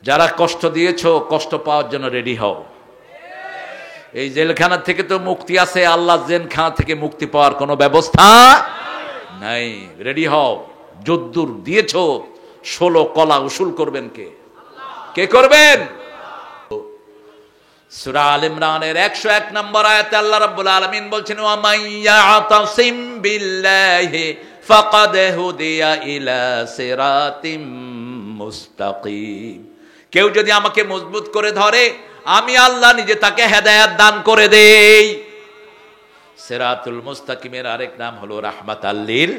যারা কষ্ট দিয়েছো, কষ্ট পাওয়ার জন্য রেডি হও। এই জেলখানা থেকে তো মুক্তি আছে, আল্লাহ জেলখানা থেকে মুক্তি পাওয়ার কোনো ব্যবস্থা নাই। রেডি হও। যদ্দুর দিয়েছো 16 কলা উসুল করবেন কে? কে করবেন? সূরা আল ইমরানের 101 নম্বর আয়াতে আল্লাহ রাব্বুল আলামিন বলছেন, ওয়া মাইয়াতাসিম বিল্লাহি ফাকাদ হুদিয়া ইলা সিরাতিম মুস্তাকিম। কেউ যদি আমাকে মজবুত করে ধরে, আমি আল্লাহ নিজে তাকে হেদায়েত দান করে দেই। সিরাতুল মুস্তাকিমের আরেক নাম হলো রাহমাতাল লিল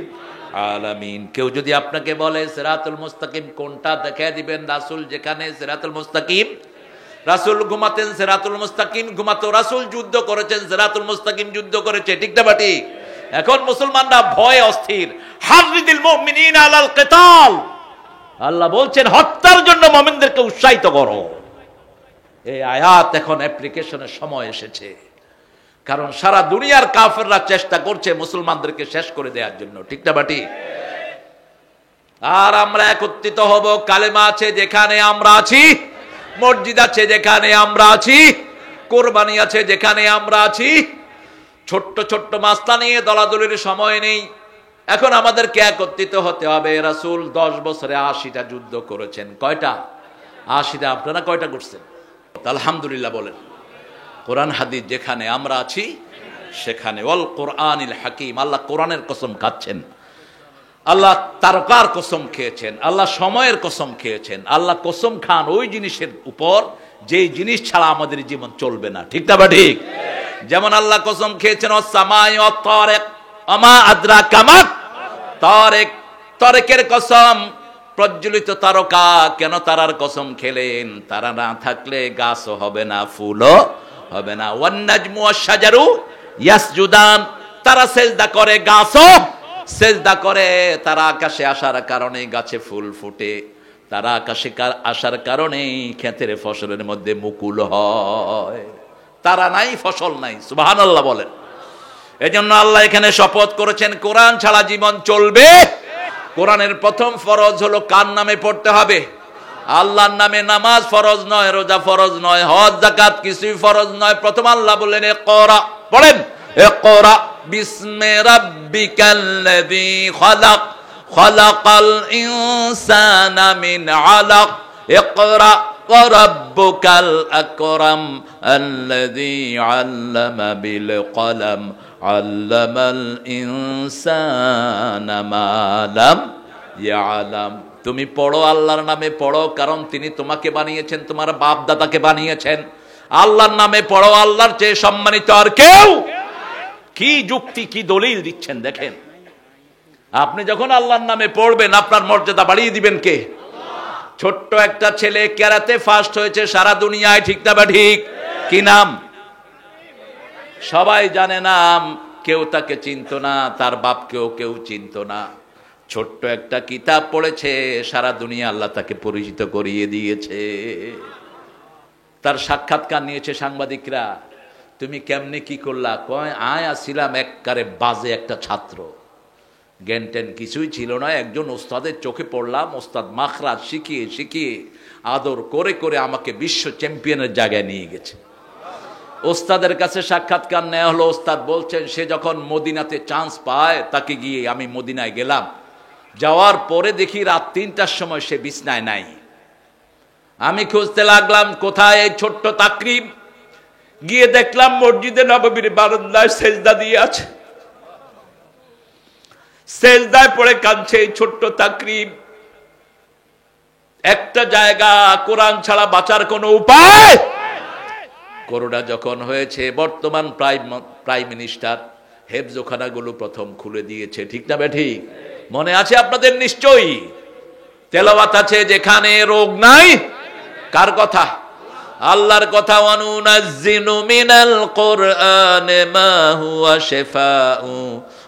আলামিন। কেউ যদি আপনাকে বলে সিরাতুল মুস্তাকিম কোনটা, দেখায় দিবেন রাসূল যেখানে সিরাতুল মুস্তাকিম। রাসূল ঘুমাতেন, সিরাতুল মুস্তাকিম ঘুমাতো। রাসূল যুদ্ধ করেছেন, সিরাতুল মুস্তাকিম যুদ্ধ করেছে। ঠিক না বাটি? এখন মুসলমানরা ভয়ে অস্থির। হারিদিল মুমিনিনা আলাল কিতাল। আল্লাহ বলছেন হত্যার জন্য মুমিনদেরকে উৎসাহিত করো। এই আয়াত এখন অ্যাপ্লিকেশনের সময় এসেছে, কারণ সারা দুনিয়ার কাফেররা চেষ্টা করছে মুসলমানদেরকে শেষ করে দেওয়ার জন্য। ঠিক না বাটি? আর আমরা একত্রিত হব। কালেমা আছে যেখানে আমরা আছি, মসজিদ আছে যেখানে আমরা আছি, কোরবানি আছে যেখানে আমরা আছি। ছোট্ট ছোট্ট মাসলা নিয়ে দলাদলির সময় নেই। এখন আমাদেরকে একত্রিত হতে হবে। রাসূল 10 বছরে 80টা যুদ্ধ করেছেন। কয়টা? 80টা। আপনারা কয়টা করছেন? আলহামদুলিল্লাহ বলেন। কোরআন হাদিস যেখানে আমরা আছি সেখানে। ওয়াল কোরআনিল হাকিম। আল্লাহ কোরআনের কসম খাচ্ছেন, আল্লাহ তারকার কসম খেয়েছেন, আল্লাহ সময়ের কসম খেয়েছেন। আল্লাহ কসম খান ওই জিনিসের উপর যেই জিনিস ছাড়া আমাদের জীবন চলবে না। ঠিক না বা ঠিক? যেমন আল্লাহ কসম খেয়েছেন ওয়াস-সামাই ওয়াত-তারিক আমা আদরাকা মা তারিক। তারিকের কসম, প্রজ্বলিত তারকা। কেন তারার কসম খেলেন? তারা না থাকলে গাছও হবে না, ফুলও হবে না। ওয়ান-নাজমু ওয়াশ-শাজারু ইয়াসজুদান। তারা সেজদা করে, গাছও সেজদা করে। তারা আকাশে আসার কারণে গাছে ফুল ফুটে। তারা আকাশে আসার কারণে ক্ষেতের ফসলের মধ্যে মুকুল হয়। তারা নাই, ফসল নাই। সুবহানাল্লাহ বলেন। এজন্য আল্লাহ এখানে শপথ করেছেন কোরআন ছাড়া জীবন চলবে। কোরআনের প্রথম ফরজ হলো কার নামে পড়তে হবে? আল্লাহর নামে। নামাজ ফরজ নয়, রোজা ফরজ নয়, হজ যাকাত কিছুই ফরজ নয়। প্রথম আল্লাহ বললেন ইকরা। পড়েন ইকরা বিসমি রাব্বিকাল্লাযী খালাক খালাকাল ইনসানা মিন আলাক ইকরা ওয়া রাব্বুকাল আকরাম আল্লাযী আল্লামা বিল কলম আল্লামাল ইনসানা মা লাম ইয়ালাম। তুমি পড়ো, আল্লাহর নামে পড়ো, কারণ তিনি তোমাকে বানিয়েছেন, তোমার বাপ দাদাকে বানিয়েছেন। আল্লাহর নামে পড়ো। আল্লাহর চেয়ে সম্মানিত আর কেউ? কি যুক্তি, কি দলিল দিচ্ছেন দেখেন। আপনি যখন আল্লাহর নামে পড়বেন আপনার মর্যাদা বাড়িয়ে দিবেন কে? ছোট্ট একটা ছেলে ক্যারাতে ফার্স্ট হয়েছে সারা দুনিয়ায়। ঠিক না বা ঠিক? কি নাম? সবাই জানে নাম। কেউ তাকে চিনত না, তার বাপকেও কেউ চিনত না। ছোট্ট একটা কিতাব পড়েছে, সারা দুনিয়া আল্লাহ তাকে পরিচিত করিয়ে দিয়েছে। তার সাক্ষাৎকার নিয়েছে সাংবাদিকরা। তুমি কেমনে কি করলা? কয় আয় আসছিলাম এককারে বাজে একটা ছাত্র, জ্ঞান কিছুই ছিল না। একজন ওস্তাদের চোখে পড়লাম। ওস্তাদ মাখরাজ শিখিয়ে শিখিয়ে আদর করে করে আমাকে বিশ্ব চ্যাম্পিয়নের জায়গায় নিয়ে গেছে। ওস্তাদের কাছে সাক্ষাৎকার নেওয়া হলো। ওস্তাদ বলছেন সে যখন মদিনাতে চান্স পায় তাকে গিয়ে আমি মদিনায় গেলাম। যাওয়ার পরে দেখি রাত 3টার সময় সে বিছনায় নাই। আমি খুঁজতে লাগলাম কোথায় এই ছোট্ট তাকরিব। গিয়ে দেখলাম মসজিদে নববীর বারান্দায় সেজদা দিয়ে আছে। সেজদায় পড়ে কাঁদছে এই ছোট্ট তাকরিব। একটা জায়গা কোরআন ছাড়া বাঁচার কোনো উপায়। করোনা যখন হয়েছে বর্তমান প্রাইম মিনিস্টার হেফজোখানাগুলো প্রথম খুলে দিয়েছে। ঠিক না বেঠিক? মনে আছে আপনাদের নিশ্চয়ই। তেলাওয়াত আছে যেখানে রোগ নাই। কার কথা? আল্লাহর কথা। ওয়ানুনাজ্জিলু মিনাল কুরআনি মা হুয়া শিফাউ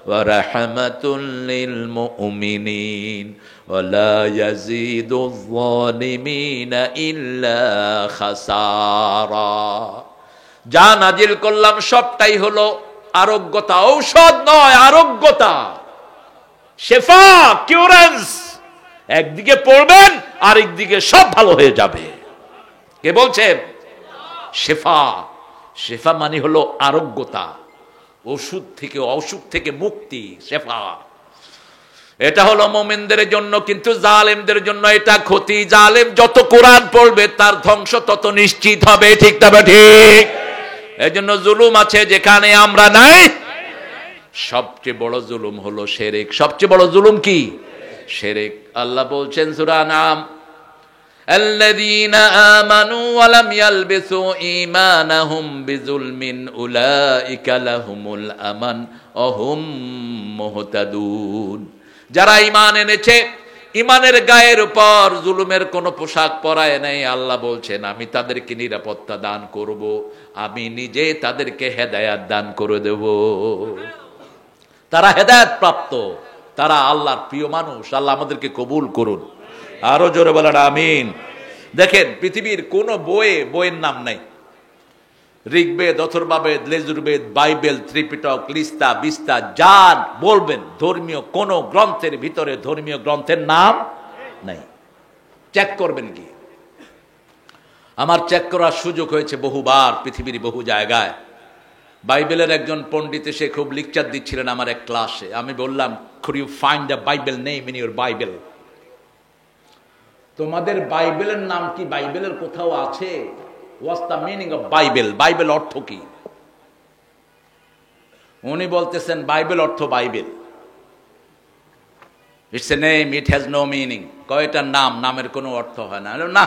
ওয়া রাহমাতুল লিল মুমিনিন ওয়া লা ইয়াজিদুয যালিমিনা ইল্লা খাসারা। যা নাজিল করলাম সবটাই হলো আরোগ্যতা, ঔষধ নয়, আরোগ্যতা, শেফা, কিউরেন্স। একদিকে পড়বেন আরেকদিকে সব ভালো হয়ে যাবে। কে বলছেন? শেফা। শেফা মানে হলো আরোগ্যতা, ওষুধ থেকে, অসুখ থেকে মুক্তি, শেফা। এটা হলো মুমিনদের জন্য, কিন্তু জালেমদের জন্য এটা ক্ষতি। জালেম যত কোরআন পড়বে তার ধ্বংস তত নিশ্চিত হবে। ঠিক না ঠিক? এই জন্য জুলুম আছে যেখানে আমরা নাই। সবচেয়ে বড় জুলুম হলো শিরক। সবচেয়ে বড় জুলুম কি? শিরক। আল্লাহ বলছেন সূরা নাম, আল্লাযীনা আমানু ওয়া লাম ইয়ালবিসু ঈমানাহুম বিযুলমিন উলাইকা লাহুমুল আমান ওয়া হুম মুহতাদুন। যারা ঈমান এনেছে, ঈমানের গায়ের উপর জুলুমের কোনো পোশাক পরায় নাই, আল্লাহ বলছেন আমি তাদেরকে নিরাপত্তা দান করব, আমি নিজে তাদেরকে হেদায়েত দান করে দেব। তারা হেদায়েত প্রাপ্ত, তারা আল্লাহর প্রিয় মানুষ। আল্লাহ আমাদেরকে কবুল করুন। আরো জোরে বলেন আমিন। দেখেন পৃথিবীর কোন বইয়ের নাম নাই, ঋগ্বেদ, অথর্ববেদ, লেজুরবেদ, বাইবেল, ত্রিপিটক, লিস্তা, বিস্তা, যা বলবেন ধর্মীয় কোন গ্রন্থের ভিতরে ধর্মীয় গ্রন্থের নাম নাই। চেক করবেন কি? আমার চেক করার সুযোগ হয়েছে বহুবার পৃথিবীর বহু জায়গায়। বাইবেলের একজন পণ্ডিত এসে খুব লেকচার দিচ্ছিলেন আমার এক ক্লাসে। আমি বললাম, could you find the Bible name in your Bible? তোমাদের বাইবেলের নাম কি বাইবেলের কোথাও আছে? What's the meaning of Bible? Bible অর্থ কি? উনি বলতেছেন বাইবেল অর্থ Bible, it's a name, it has no meaning. কয়টা নাম, নামের কোনো অর্থ হয় না। না,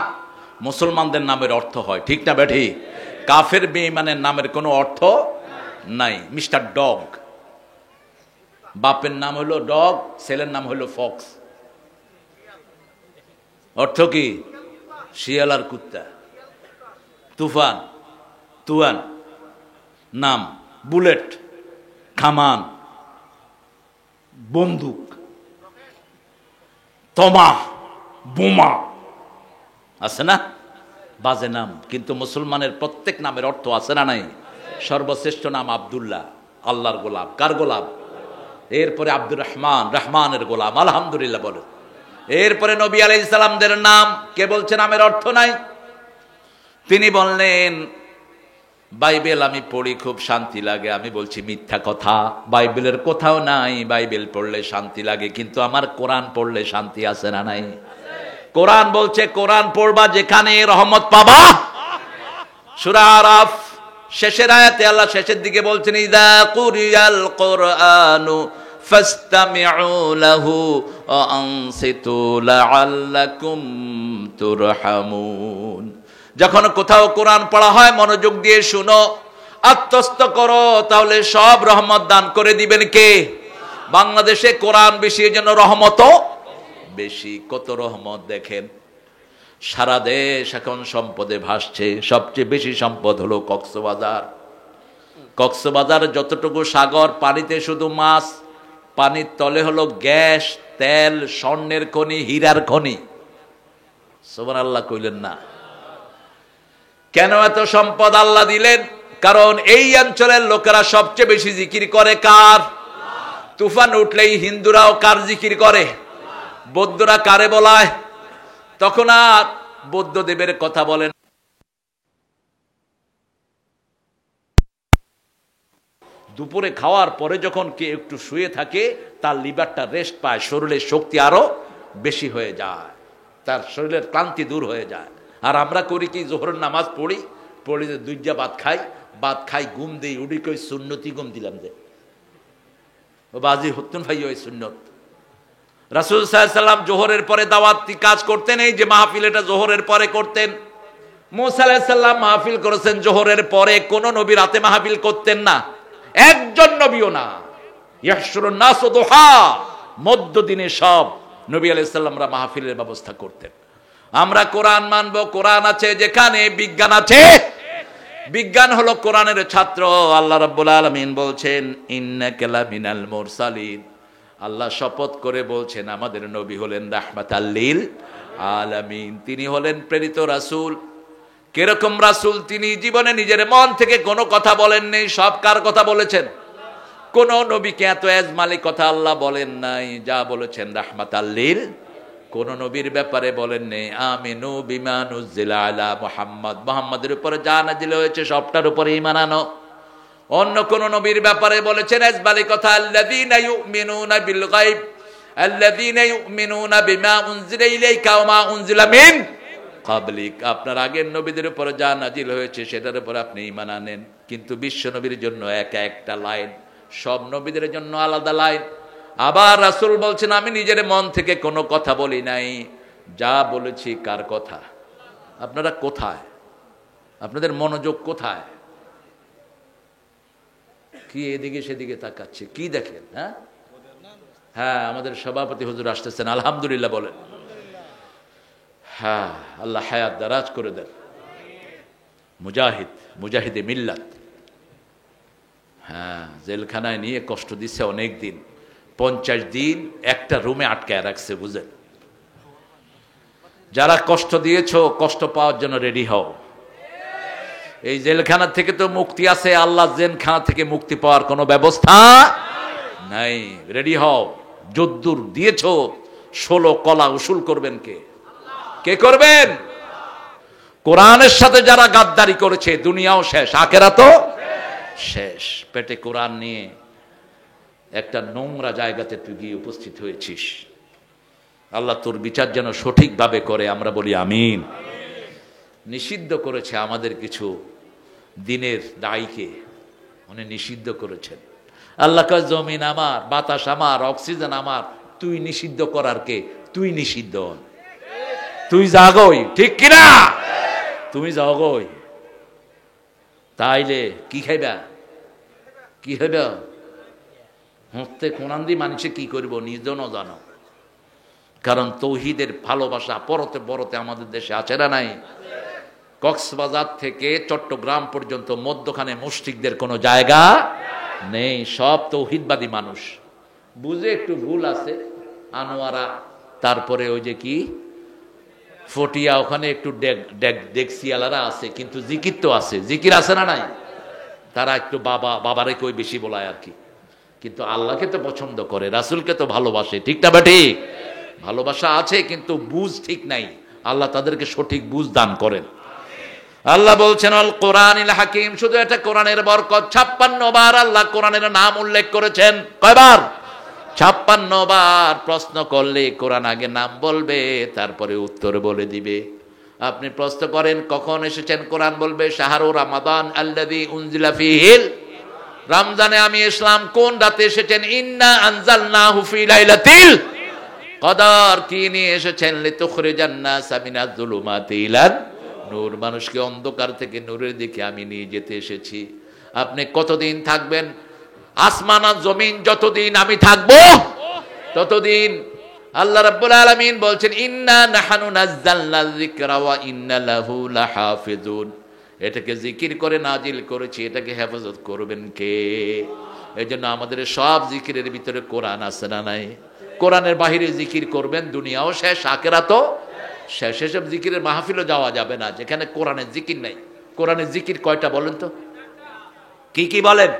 মুসলমানদের নামের অর্থ হয়। ঠিক না বেঠি? কাফের বেঈমানের নামের কোনো অর্থ নাই। মিস্টার ডগ, বাপের নাম হলো ডগ, ছেলের নাম হলো ফক্স। অর্থ কি? শিয়াল আর কুত্তা। তুফান, তুয়ান নাম, বুলেট, কামান, বন্দুক, তমা, বোমা, আছে না? বাজে নাম। কিন্তু মুসলমানের প্রত্যেক নামের অর্থ আছে না নাই? সর্বশ্রেষ্ঠ নাম আব্দুল্লাহ, আল্লাহর গোলাম। কার গোলাম? এরপরে আব্দুর রহমান, রহমানের গোলাম, আলহামদুলিল্লাহ বলে। এরপরে নবী আলাইহিস সালামদের নাম। কে বলছে নামের অর্থ নাই? তিনি বললেন বাইবেল আমি পড়ি, খুব শান্তি লাগে। আমি বলছি মিথ্যা কথা, বাইবেলের কোথাও নাই বাইবেল পড়লে শান্তি লাগে। কিন্তু আমার কোরআন পড়লে শান্তি আছে না নাই? কোরআন বলছে কোরআন পড়বা যেখানে রহমত পাবা। সূরা আরাফ শেষের আয়াতে আল্লাহ শেষের দিকে বলছেন, ইযা কুরিয়াল কুরআনু ফাসতামিউ লাহু ওয়া আনসিতু লাআল্লাকুম তুরহামুন। যখন কোথাও কোরআন পড়া হয় মনোযোগ দিয়ে শুনো, আত্মস্থ করো, তাহলে সব রহমত দান করে দিবেন কে? বাংলাদেশে কোরআন বেশি, এজন্য রহমতও বেশি। কত রহমত দেখেন, সারা দেশ এখন সম্পদে ভাসছে। সবচেয়ে বেশি সম্পদ হলো কক্সবাজার। কক্সবাজার যতটুকু সাগর, পানিতে শুধু মাছ, পানির তলে হলো গ্যাস, তেল, স্বর্ণের খনি, হীরার খনি। সুবহানাল্লাহ কইলেন না? কেন এত সম্পদ আল্লাহ দিলেন? কারণ এই অঞ্চলের লোকেরা সবচেয়ে বেশি জিকির করে কার? তুফান উঠলেই হিন্দুরাও কার জিকির করে? বৌদ্ধরা কারে বলায়? তখন আর বৌদ্ধ দেবের কথা বলেন। দুপুরে খাওয়ার পরে যখন কে একটু শুয়ে থাকে, তার লিভারটা রেস্ট পায়, শরীরের শক্তি আরো বেশি হয়ে যায়, তার শরীরের ক্লান্তি দূর হয়ে যায়। আর আমরা করি কি? জোহরের নামাজ পড়ি, পড়ি যে দুইটা ভাত খাই, ঘুম দেই, উঠি কই সুন্নতি ঘুম দিলাম যে ও বাজি হতুন ভাই ওই সুন্নত। রাসূল সাল্লাল্লাহু আলাইহি সাল্লাম জোহরের পরে দাওয়াতি কাজ করতেন, এই যে মাহফিল, এটা জোহরের পরে করতেন। মুসা আলাইহিস সালাম মাহফিল করেছেন জোহরের পরে, কোন নবী রাতে মাহফিল করতেন না, একজন নবীও না। ইয়াহশুরুন নাস দুহা, মধ্য দিনে সব নবী আলাইহিস সালামরা মাহফিলের ব্যবস্থা করতেন। আমরা কোরআন মানব, কোরআন আছে যেখানে বিজ্ঞান আছে। বিজ্ঞান হলো কোরআনের ছাত্র। আল্লাহ রাব্বুল আলামিন বলছেন ইন্নাকা লামিনাল মুরসালিন। আল্লাহ শপথ করে বলছেন আমাদের নবী হলেন রাহমাতাল লিল আলামিন, তিনি হলেন প্রেরিত রাসূল। কিরকম রাসূল? তিনি জীবনে নিজের মন থেকে কোনো কথা বলেননি। সব কার কথা বলেছেন? কোন নবীকে এত এজমালি কথা আল্লাহ বলেন নাই। যা বলেছেন রাহমাতাল লিল কোন নবীর ব্যাপারে বলেন নেই আমিনু বিমা নুজিলা আলা মুহাম্মদ, মুহাম্মাদের উপরে যা নাজিল হয়েছে সবটার উপরে ঈমান আনো। অন্য কোন নবীর ব্যাপারে বলেছেন এসবালি কথা, আল্লাযীনা ইউমিনুনা বিল গায়ব আল্লাযীনা ইউমিনুনা বিমা উনজিলা ইলাইকা ওয়া মা উনজিলা মিন কাবলিক। আপনার আগের নবীদের উপর যা নাজিল হয়েছে সেটার উপর আপনি ঈমান আনেন। কিন্তু বিশ্ব নবীর জন্য একা একটা লাইন, সব নবীদের জন্য আলাদা লাইন। আবার রাসূল বলছেন আমি নিজের মন থেকে কোনো কথা বলি নাই, যা বলেছি কার কথা। আপনারা কোথায়? আপনাদের মনোযোগ কোথায়? কি এদিকে সেদিকে তাকাচ্ছে, কি দেখেন? হ্যাঁ আমাদের সভাপতি হুজুর আসতেছেন, আলহামদুলিল্লাহ বলেন। হ্যাঁ আল্লাহ হায়াত দারাজ করে দেন। মুজাহিদে মিল্লাত। হ্যাঁ জেলখানায় নিয়ে কষ্ট দিচ্ছে অনেক দিন, 50 দিন একটা রুমে আটকায় রাখছে, বুঝেন। যারা কষ্ট দিয়েছো কষ্ট পাওয়ার জন্য রেডি হও। এই জেলখানা থেকে তো মুক্তি আছে, আল্লাহ জেলখানা থেকে মুক্তি পাওয়ার কোনো ব্যবস্থা নাই। রেডি হও। যদ্দুর দিয়েছো 16 কলা উসুল করবেন কে? কে করবেন? কোরআনের সাথে যারা গাদ্দারি করেছে দুনিয়াও শেষ, আখেরাতও শেষ। পেটে কোরআন নিয়ে একটা নোংরা জায়গাতে তুই গিয়ে উপস্থিত হয়েছিস। আল্লাহ তোর বিচার যেন সঠিকভাবে করে, আমরা বলি আমিন। নিষিদ্ধ করেছে আমাদের কিছু দিনের দায়ীকে, উনি নিষিদ্ধ করেছেন। আল্লাহ কয় জমিন আমার, বাতাস আমার, অক্সিজেন আমার, তুই নিষিদ্ধ করার কে? তুই নিষিদ্ধ, তুই জাগই, ঠিক কিনা? তুমি জাগই। তাইলে কি খাইবা? কি খাইবা? হতে কোরআন দিয়ে মানুষে কি করবো নিজনও জানো। কারণ তৌহিদের ভালোবাসা পরতে বরতে আমাদের দেশে আছে না নাই? কক্সবাজার থেকে চট্টগ্রাম পর্যন্ত মধ্যখানে মুশরিকদের কোনো জায়গা নেই, সব তৌহিদবাদী মানুষ। বুঝে একটু ভুল আছে, আনোয়ারা, তারপরে ওই যে কি ফটিয়া, ওখানে একটু ডেক্সিয়ালারা আছে, কিন্তু জিকির তো আছে। জিকির আছে না নাই? তারা একটু বাবারে কই বেশি বলায় আর কি, কিন্তু আল্লাহকে তো পছন্দ করে, রাসূলকে তো ভালোবাসে, ঠিক না বেটি? ভালোবাসা আছে কিন্তু বুঝ ঠিক নাই। আল্লাহ তাদেরকে সঠিক বুঝ দান করেন। আল্লাহ বলছেন আল কোরআনিল হাকিম, শুধু এটা কোরআনের বরকত। 56 বার আল্লাহ কোরআনের নাম উল্লেখ করেছেন। কয়বার? 56 বার। প্রশ্ন করলে কোরআন আগে নাম বলবে, তারপরে উত্তর বলে দিবে। আপনি প্রশ্ন করেন কখন এসেছেন, কোরআন বলবে শাহরু রমাদান আল্লাযী উনজিলা ফীহিল, রমজানে আমি ইসলাম কোন রাতে এসেছেন? ইন্না আনজালনাহু ফী লাইলাতিল কদর। কি নিয়ে এসেছেন? লিতুখরিজান নাসা মিনাজ যুলুমাতি ইলান নূর, মানুষকে অন্ধকার থেকে নূরের দিকে আমি নিয়ে যেতে এসেছি। আপনি কতদিন থাকবেন? আসমান আর জমিন যতদিন আমি থাকবো ততদিন। আল্লাহ রাব্বুল আলামিন বলছেন ইন্না নাহনু নাযালনা যিকরা ওয়া ইন্না লাহু লাহাফিজুন। এটাকে জিকির করে নাজিল করেছি, এটাকে হেফাজত করবেন কে? এজন্য আমাদের সব জিকিরের ভিতরে কোরআন আছে না নাই? কোরআনের বাহিরে জিকির করবেন দুনিয়াও শেষ, আখিরাতও শেষ। এসব জিকিরের মাহফিলও যাওয়া যাবে না যেখানে কোরআনের জিকির নাই। কোরআনের জিকির কয়টা বলেন তো? কি কি বলেন?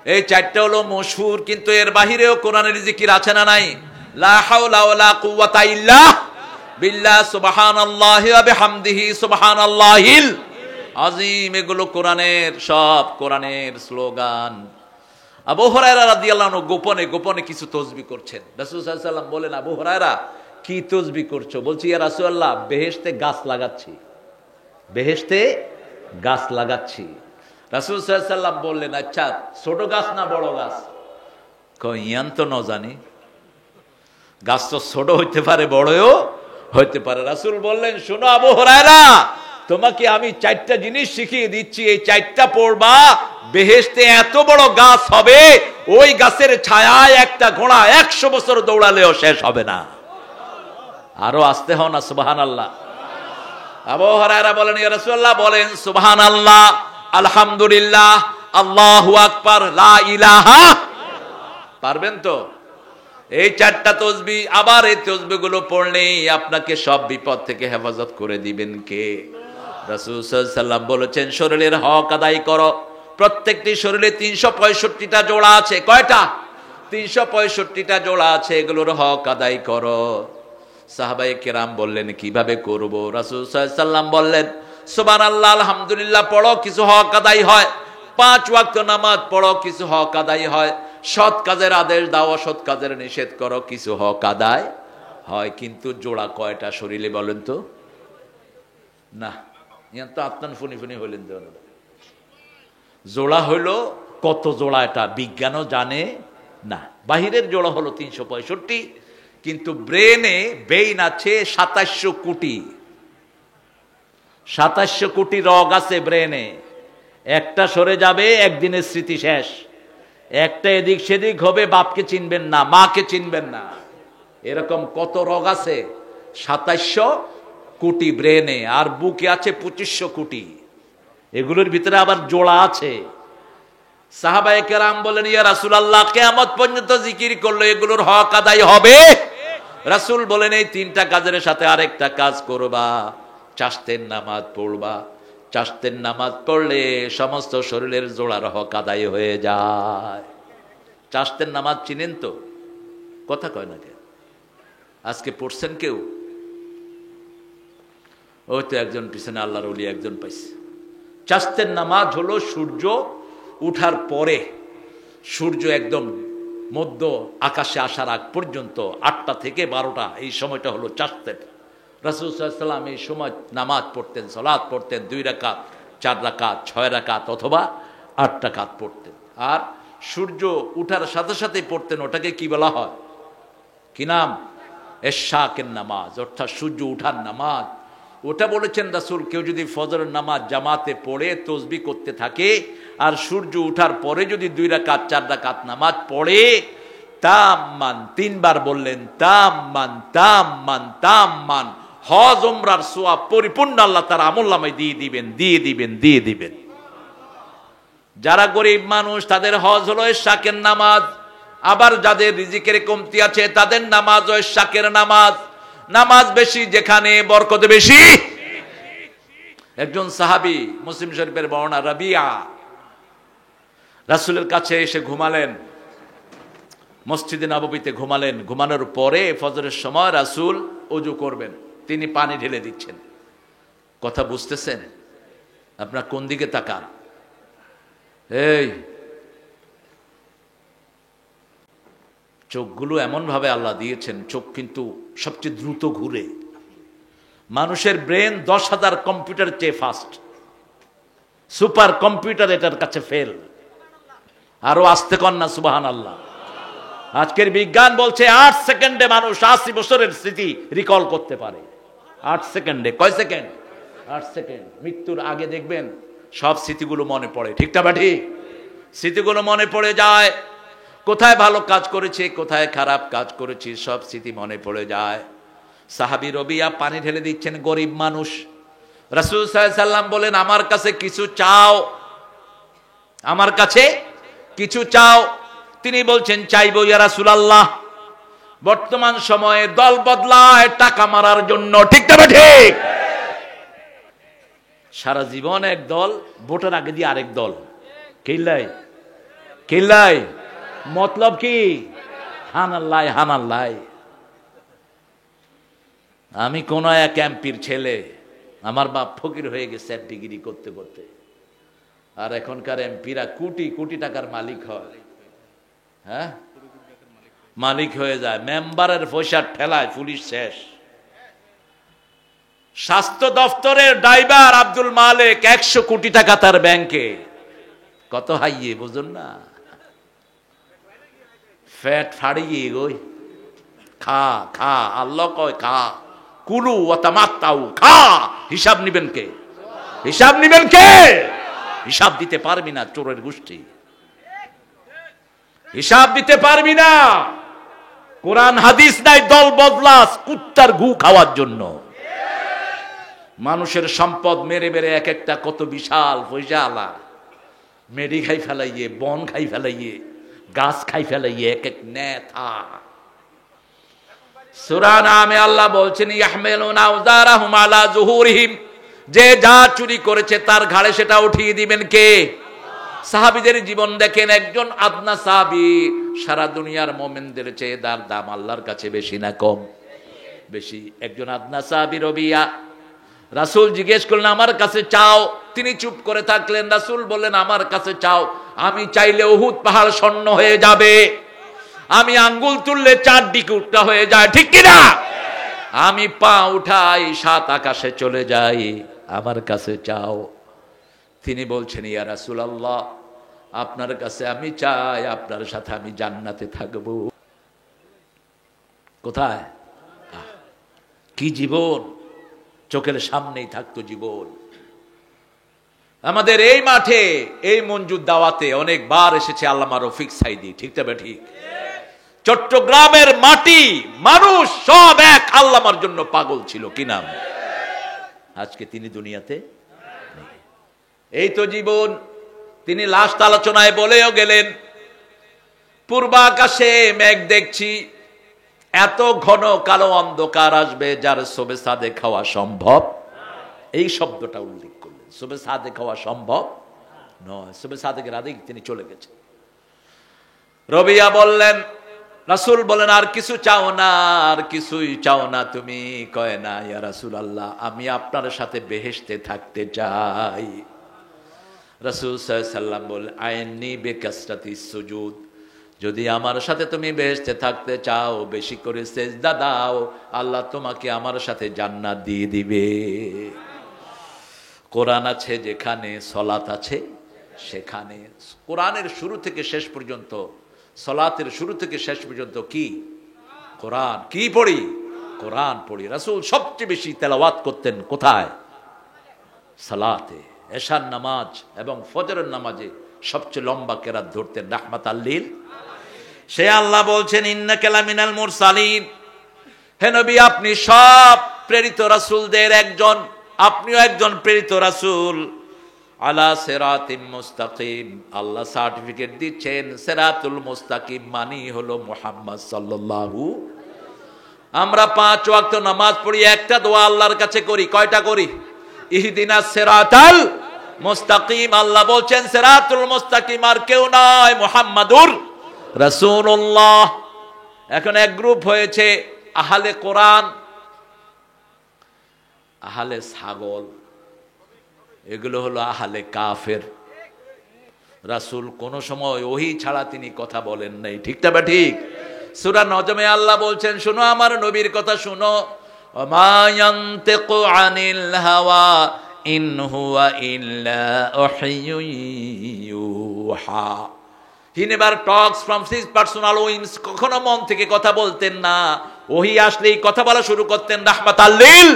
এই 4টা হলো মশহুর, কিন্তু এর বাহিরেও কোরআনের জিকির আছে না নাই? লা হাওলা ওয়ালা কুওয়াতা ইল্লা বিল্লাহ, সুবহানাল্লাহি ওয়া বিহামদিহি সুবহানাল্লাহিল আযীম। এগুলো কোরআনের, সব কোরআনের স্লোগান। আবু হুরায়রা রাদিয়াল্লাহু আনহু গোপনে গোপনে কিছু তাসবিহ করছেন। রাসূল সাল্লাল্লাহু আলাইহি ওয়াসাল্লাম বলেন, আবু হুরায়রা কি তাসবিহ করছো? বলছি ইয়া রাসূলুল্লাহ বেহেশতে গাছ লাগাচ্ছি, বেহেশতে গাছ লাগাচ্ছি। রাসূল সাল্লাল্লাহু আলাইহি ওয়াসাল্লাম বললেন আচ্ছা ছোট গাছ না বড় গাছ? কই ইয়ান তো ন জানি, গাছ তো ছোট হইতে পারে বড়ও হইতে পারে। রাসূল বললেন শোনো আবু হুরায়রা, তোমাকে আমি 4টা জিনিস শিখিয়ে দিচ্ছি, এই 4টা পড়বা, বেহেশতে এত বড় গাছ হবে ওই গাছের ছায়ায় একটা ঘোড়া 100 বছর দৌড়ালেও শেষ হবে না। আরো আসতে হও না সুবহানাল্লাহ। আবু হুরায়রা বলেন ইয়া রাসূলুল্লাহ, বলেন সুবহানাল্লাহ, আলহামদুলিল্লাহ, আল্লাহু আকবার, লা ইলাহা। পারবেন তো? এই 4টা তাসবিহ। আবার এই তাসবিহগুলো পড়লেই আপনাকে সব বিপদ থেকে হেফাজত করে দিবেন কে? রাসূল সাল্লাল্লাহু আলাইহি ওয়াসাল্লাম বলেছেন শরীরের হক আদায় করো। প্রত্যেকটি শরীরে 365টা জোড়া আছে। কয়টা? 365টা জোড়া আছে, এগুলোর হক আদায় করো। সাহাবায়ে কেরাম বললেন কিভাবে করব? রাসূল সাল্লাল্লাহু আলাইহি ওয়াসাল্লাম বললেন সুবহানাল্লাহ আলহামদুলিল্লাহ পড়ো, কিছু হক আদায় হয়। 5 ওয়াক্ত নামাজ পড়ো, কিছু হক আদায় হয়। সৎ কাজের আদেশ দাও, অসৎ কাজের নিষেধ করো, কিছু হক আদায় হয়। কিন্তু জোড়া কয়টা শরীরে বলেন তো? না, ইয়ান তো আপনার ফুনি ফুনি হইলেন তো। জোড়া হইলো কত জোড়া এটা বিজ্ঞানও জানে না। বাহিরের জোড়া হলো 365, কিন্তু ব্রেনে বেইন আছে 2700 কোটি। 2700 কোটি রগ আছে ব্রেনে। একটা সরে যাবে, একদিনের স্মৃতি শেষ। একটা এদিক সেদিক হবে, বাপকে চিনবেন না, মাকে চিনবেন না। এরকম কত রগ আছে? 2700 কোটি ব্রেনে। আর বুকে আছে 2500 কোটি। এগুলোর ভিতরে আবার জোড়া আছে। সাহাবায়ে কেরাম বলেন ইয়া রাসূলুল্লাহ, কিয়ামত পর্যন্ত জিকির করলে এগুলোর হক আদায় হবে? রাসূল বলেন এই 3টা কাজের সাথে আরেকটা কাজ করবা, চাশতের নামাজ পড়বা। চাশতের নামাজ পড়লে সমস্ত শরীরের জোড়ার হক আদায় হয়ে যায়। চাশতের নামাজ চিনেন তো? কথা কয় না কেন? আজকে পড়ছেন কেউ? ওই তো একজন পিছনে আল্লাহর ওলি একজন পাইছে। চাশতের নামাজ হলো সূর্য উঠার পরে, সূর্য একদম মধ্য আকাশে আসার আগ পর্যন্ত 8টা থেকে 12টা, এই সময়টা হলো চাশতের। রাসূল সাল্লাল্লাহু আলাইহি ওয়াসাল্লাম এই সময় নামাজ পড়তেন, সালাত পড়তেন 2 রাকাত, 4 রাকাত, 6 রাকাত অথবা 8 রাকাত পড়তেন। আর সূর্য উঠার সাথে সাথে পড়তেন, ওটাকে কি বলা হয়? কি নাম? এশাকের নামাজ, অর্থাৎ সূর্য উঠার নামাজ। ওটা বলেছেন রাসূল, কেউ যদি ফজরের নামাজ জামাতে পড়ে তসবিহ করতে থাকে আর সূর্য উঠার পরে যদি 2 রাকাত 4 রাকাত নামাজ পড়ে, তাম্মান, 3 বার বললেন তাম্মান তাম্মান তাম্মান, হজ উমরার সওয়াব পরিপূর্ণ আল্লাহ তার আমলনামায় দিয়ে দিবেন, দিয়ে দিবেন, দিয়ে দিবেন। যারা গরিব মানুষ তাদের হজ হলো এশাকের নামাজ। আবার যাদের রিজিকের কমতি আছে তাদের নামাজ ও এশাকের নামাজ। নামাজ বেশি যেখানে বরকত বেশি। একজন সাহাবী, মুসলিম শরীফের বর্ণনা, রাবিয়া রাসূলের কাছে এসে ঘুমালেন, মসজিদে নববীতে ঘুমালেন। ঘুমানোর পরে ফজরের সময় রাসূল ওযু করবেন, তিনি পানি ঢেলে দিচ্ছেন। কথা বুঝতেছেন? আপনার কোন দিকে তাকান? এই চোখগুলো এমন ভাবে আল্লাহ দিয়েছেন, চোখ কিন্তু সবচেয়ে দ্রুত ঘুরে। মানুষের ব্রেন 10,000 কম্পিউটার চেয়ে ফাস্ট। সুপার কম্পিউটার এটার কাছে ফেল। আরো আসতে কন্যা সুবহানাল্লাহ। আজকের বিজ্ঞান বলছে 8 সেকেন্ডে মানুষ 80 বছরের স্মৃতি রিকল করতে পারে। 8 সেকেন্ডে। কয় সেকেন্ড? 8 সেকেন্ড। মৃত্যুর আগে দেখবেন সব স্মৃতিগুলো মনে পড়ে, ঠিক না বা ঠিক? স্মৃতিগুলো মনে পড়ে যায়, কোথায় ভালো কাজ করেছে, কোথায় খারাপ কাজ করেছি, সব স্মৃতি মনে পড়ে যায়। সাহাবী রবিয়া পানি ঢেলে দিচ্ছেন, গরিব মানুষ। রাসূল সাল্লাল্লাহু আলাইহি সাল্লাম বলেন আমার কাছে কিছু চাও, আমার কাছে কিছু চাও। তিনি বলছেন চাইবো ইয়া রাসূলুল্লাহ। বর্তমান সময়ে দল বদলায় টাকা মারার জন্য, ঠিক না ঠিক? সারা জীবন এক দল, ভোটের আগে দিয়ে আরেক দল। কিল্লাই কিল্লাই মতলব কি? হানাল্লাই হানাল্লাই। আমি কোন এক এমপির ছেলে, আমার বাপ ফকির হয়ে গেছে 1 ডিগ্রি করতে করতে, আর এখনকার এমপিরা কোটি কোটি টাকার মালিক হয়। হ্যাঁ, মালিক হয়ে যায়। মেম্বারের পয়সার ঠেলায় পুলিশ শেষ। স্বাস্থ্য দপ্তরের ড্রাইভার আব্দুল মালিক 100 কোটি টাকা তার ব্যাংকে। কত হাইয়ে বুঝুন না? ফ্যাট ফাড়িয়ে গই, খা খা, আল্লাহ কয় খা, কুলু ওয়া তামাত্তাউ, খা। হিসাব নিবেন কে? হিসাব নিবেন কে? হিসাব দিতে পারবি না, চোরের গোষ্ঠী। হিসাব দিতে পারবি না। কোরআন হাদিস নাই দল বদলাস কুত্তার গু খাওয়ার জন্য। মানুষের সম্পদ মেরে মেরে এক একটা কত বিশাল পয়সাওয়ালা, মেডি খাই ফেলাইয়ে, বন খাই ফেলাইয়ে, গাছ খাই ফেলাইয়ে এক এক নেতা। সূরা নামে আল্লাহ বলছেন ইয়াহমিলুনা আওযারাহুম আলা যুহুরিহিম, যে যা চুরি করেছে তার ঘাড়ে সেটা উঠিয়ে দিবেন কে? সাহাবীদের জীবন দেখেন, একজন আদনা সাহাবী সারা দুনিয়ার মুমিনদের চেয়ে তার দাম আল্লাহর কাছে বেশি না কম? বেশি। একজন আদনা সাহাবী রবিয়া, রাসূল জিজ্ঞেস করলেন আমার কাছে চাও, তিনি চুপ করে থাকলেন। রাসূল বললেন আমার কাছে চাও, আমি চাইলে উহুদ পাহাড় স্বর্ণ হয়ে যাবে, আমি আঙ্গুল তুললে 4 দিকে উল্টা হয়ে যায়, ঠিক কিনা? আমি পা উঠাই 7 আকাশে চলে যাই, আমার কাছে চাও। তিনি বলছেন ইয়া রাসূলুল্লাহ, আপনার কাছে আমি চাই, আপনার সাথে আমি জান্নাতে থাকব। কোথায়? কি জীবন! চোখের সামনেই থাকতো জীবন। আমাদের এই মাঠে এই মঞ্জুর দাওয়াতে অনেকবার এসেছে আল্লামা রফিক সাইদি, ঠিক তবে ঠিক? চট্টগ্রামের মাটি মানুষ সব এক আল্লামার জন্য পাগল ছিল, কি নাম? আজকে তিনি দুনিয়াতে নেই। এই তো জীবন। তিনি লাস্ট আলোচনায় বলেও গেলেন, পূর্বাকাশে মেঘ দেখছি, এত ঘন কালো অন্ধকার আসবে যার শোবে সাদে খাওয়া সম্ভব। এই শব্দটা উল্লেখ করলেন, শোবে সাদে খাওয়া সম্ভব নয়। শোবে সাদেকের আগে তিনি চলে গেছেন। রবিয়া বললেন, রাসূল বলেন আর কিছু চাও না? আর কিছুই চাও না তুমি? কয় না ইয়া রাসূলুল্লাহ, আমি আপনার সাথে বেহেশতে থাকতে চাই। রাসূল সাল্লাল্লাহু আলাইহি ওয়াসাল্লাম বলেন, আইনি বিকাসরাতিস সুজুদ, যদি আমার সাথে তুমি বেহেশতে থাকতে চাও বেশি করে সেজদা দাও, আল্লাহ তোমাকে আমার সাথে জান্নাত দিয়ে দিবে। কোরআন আছে যেখানে, সালাত আছে সেখানে। কোরআনের শুরু থেকে শেষ পর্যন্ত, সালাতের শুরু থেকে শেষ পর্যন্ত কি? কোরআন। কি পড়ি? কোরআন পড়ি। রাসূল সবচেয়ে বেশি তেলাওয়াত করতেন কোথায়? সালাতে। এশার নামাজ এবং ফজরের নামাজে সবচেয়ে লম্বা কেরাত ধরতেন রাহমাতাল লিল। সে আল্লাহ বলছেন ইন্নাকা লামিনাল মুরসালিন, হে নবী আপনি সব প্রেরিত রাসূলদের একজন, আপনিও একজন প্রেরিত রাসূল। আলা সিরাতিম মুস্তাকিম, আল্লাহ সার্টিফিকেট দিচ্ছেন সিরাতুল মুস্তাকিম মানি হলো মুহাম্মদ সাল্লাল্লাহু। আমরা 5 ওয়াক্ত নামাজ পড়ি, একটা দোয়া আল্লাহর কাছে করি, কয়টা করি? ইহদিনাস সিরাতাল মুস্তাকিম। আল্লাহ বলছেন সিরাতুল মুস্তাকিম আর কেউ নয়, মুহাম্মাদুর রাসূলুল্লাহ। এখন এক গ্রুপ হয়েছে আহলে কোরআন, আহলে ছাগল, এগুলো হলো আহলে কাফের। রাসূল কোন সময় ওহী ছাড়া তিনি কথা বলেন নাই, ঠিক না বা ঠিক? সূরা নজমে আল্লাহ বলছেন শুনো আমার নবীর কথা শুনো, মা ইয়ানতিকু আনিল হাওয়া ইন হুয়া ইল্লা ওয়াহয়ুন ইউহা। He never talks from his personal whims, কখনো মন থেকে কথা বলতেন না। ওহী আসলেই কথা বলা শুরু করতেন রাহমাতাল লিল।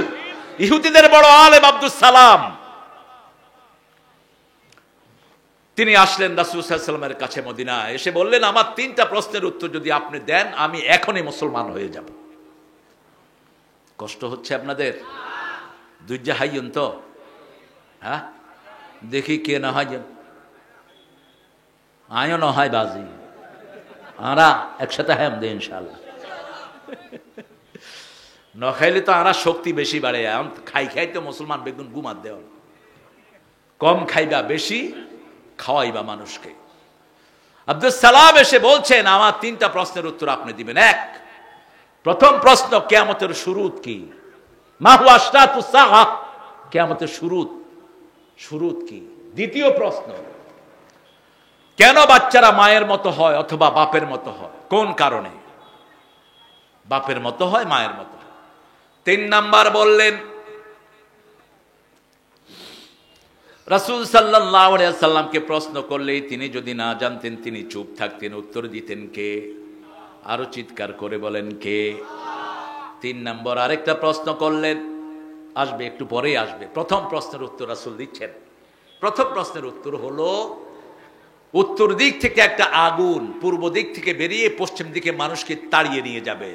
ইহুদিদের বড় আলেম আব্দুস সালাম, তিনি আসলেন রাসূল সাল্লাল্লাহু আলাইহি ওয়াসাল্লামের কাছে মদিনায়, এসে বললেন আমার 3টা প্রশ্নের উত্তর যদি আপনি দেন আমি এখনই মুসলমান হয়ে যাব। কষ্ট হচ্ছে আপনাদের? দুইজা হাইয়ন তো? হ্যাঁ, দেখি কে না হাইয়ন। আয়ও না হয় বাজি, আরা একসাথে হাম দে ইনশাআল্লাহ। ন খাইলে তো আরা শক্তি বেশি বাড়ে। খাই খাই তো মুসলমান বেগুন গুমাত দেওয়া, কম খাইবা বেশি খাওয়াইবা মানুষকে। আব্দুস সালাম এসে বলছেন আমার 3টা প্রশ্নের উত্তর আপনি দিবেন। প্রথম প্রশ্ন, কিয়ামতের শুরুত কি? মা হুয়া আশরাতুস সাআ, কিয়ামতের শুরুত কি? দ্বিতীয় প্রশ্ন, কেন বাচ্চারা মায়ের মতো হয় অথবা বাপের মতো হয়? কোন কারণে বাপের মতো হয় মায়ের মতো হয়? 3 নাম্বার বললেন রাসূল সাল্লাল্লাহু আলাইহি ওয়াসাল্লামকে প্রশ্ন করলেই তিনি যদি না জানতেন তিনি চুপ থাকতেন, উত্তর দিতেন কে? আরো চিৎকার করে বলেন কে? 3 নম্বর আরেকটা প্রশ্ন করলেন, আসবে একটু পরেই আসবে। প্রথম প্রশ্নের উত্তর রাসূল দিচ্ছেন। প্রথম প্রশ্নের উত্তর হলো উত্তর দিক থেকে একটা আগুন পূর্ব দিক থেকে বেরিয়ে পশ্চিম দিকে মানুষকে তাড়িয়ে নিয়ে যাবে।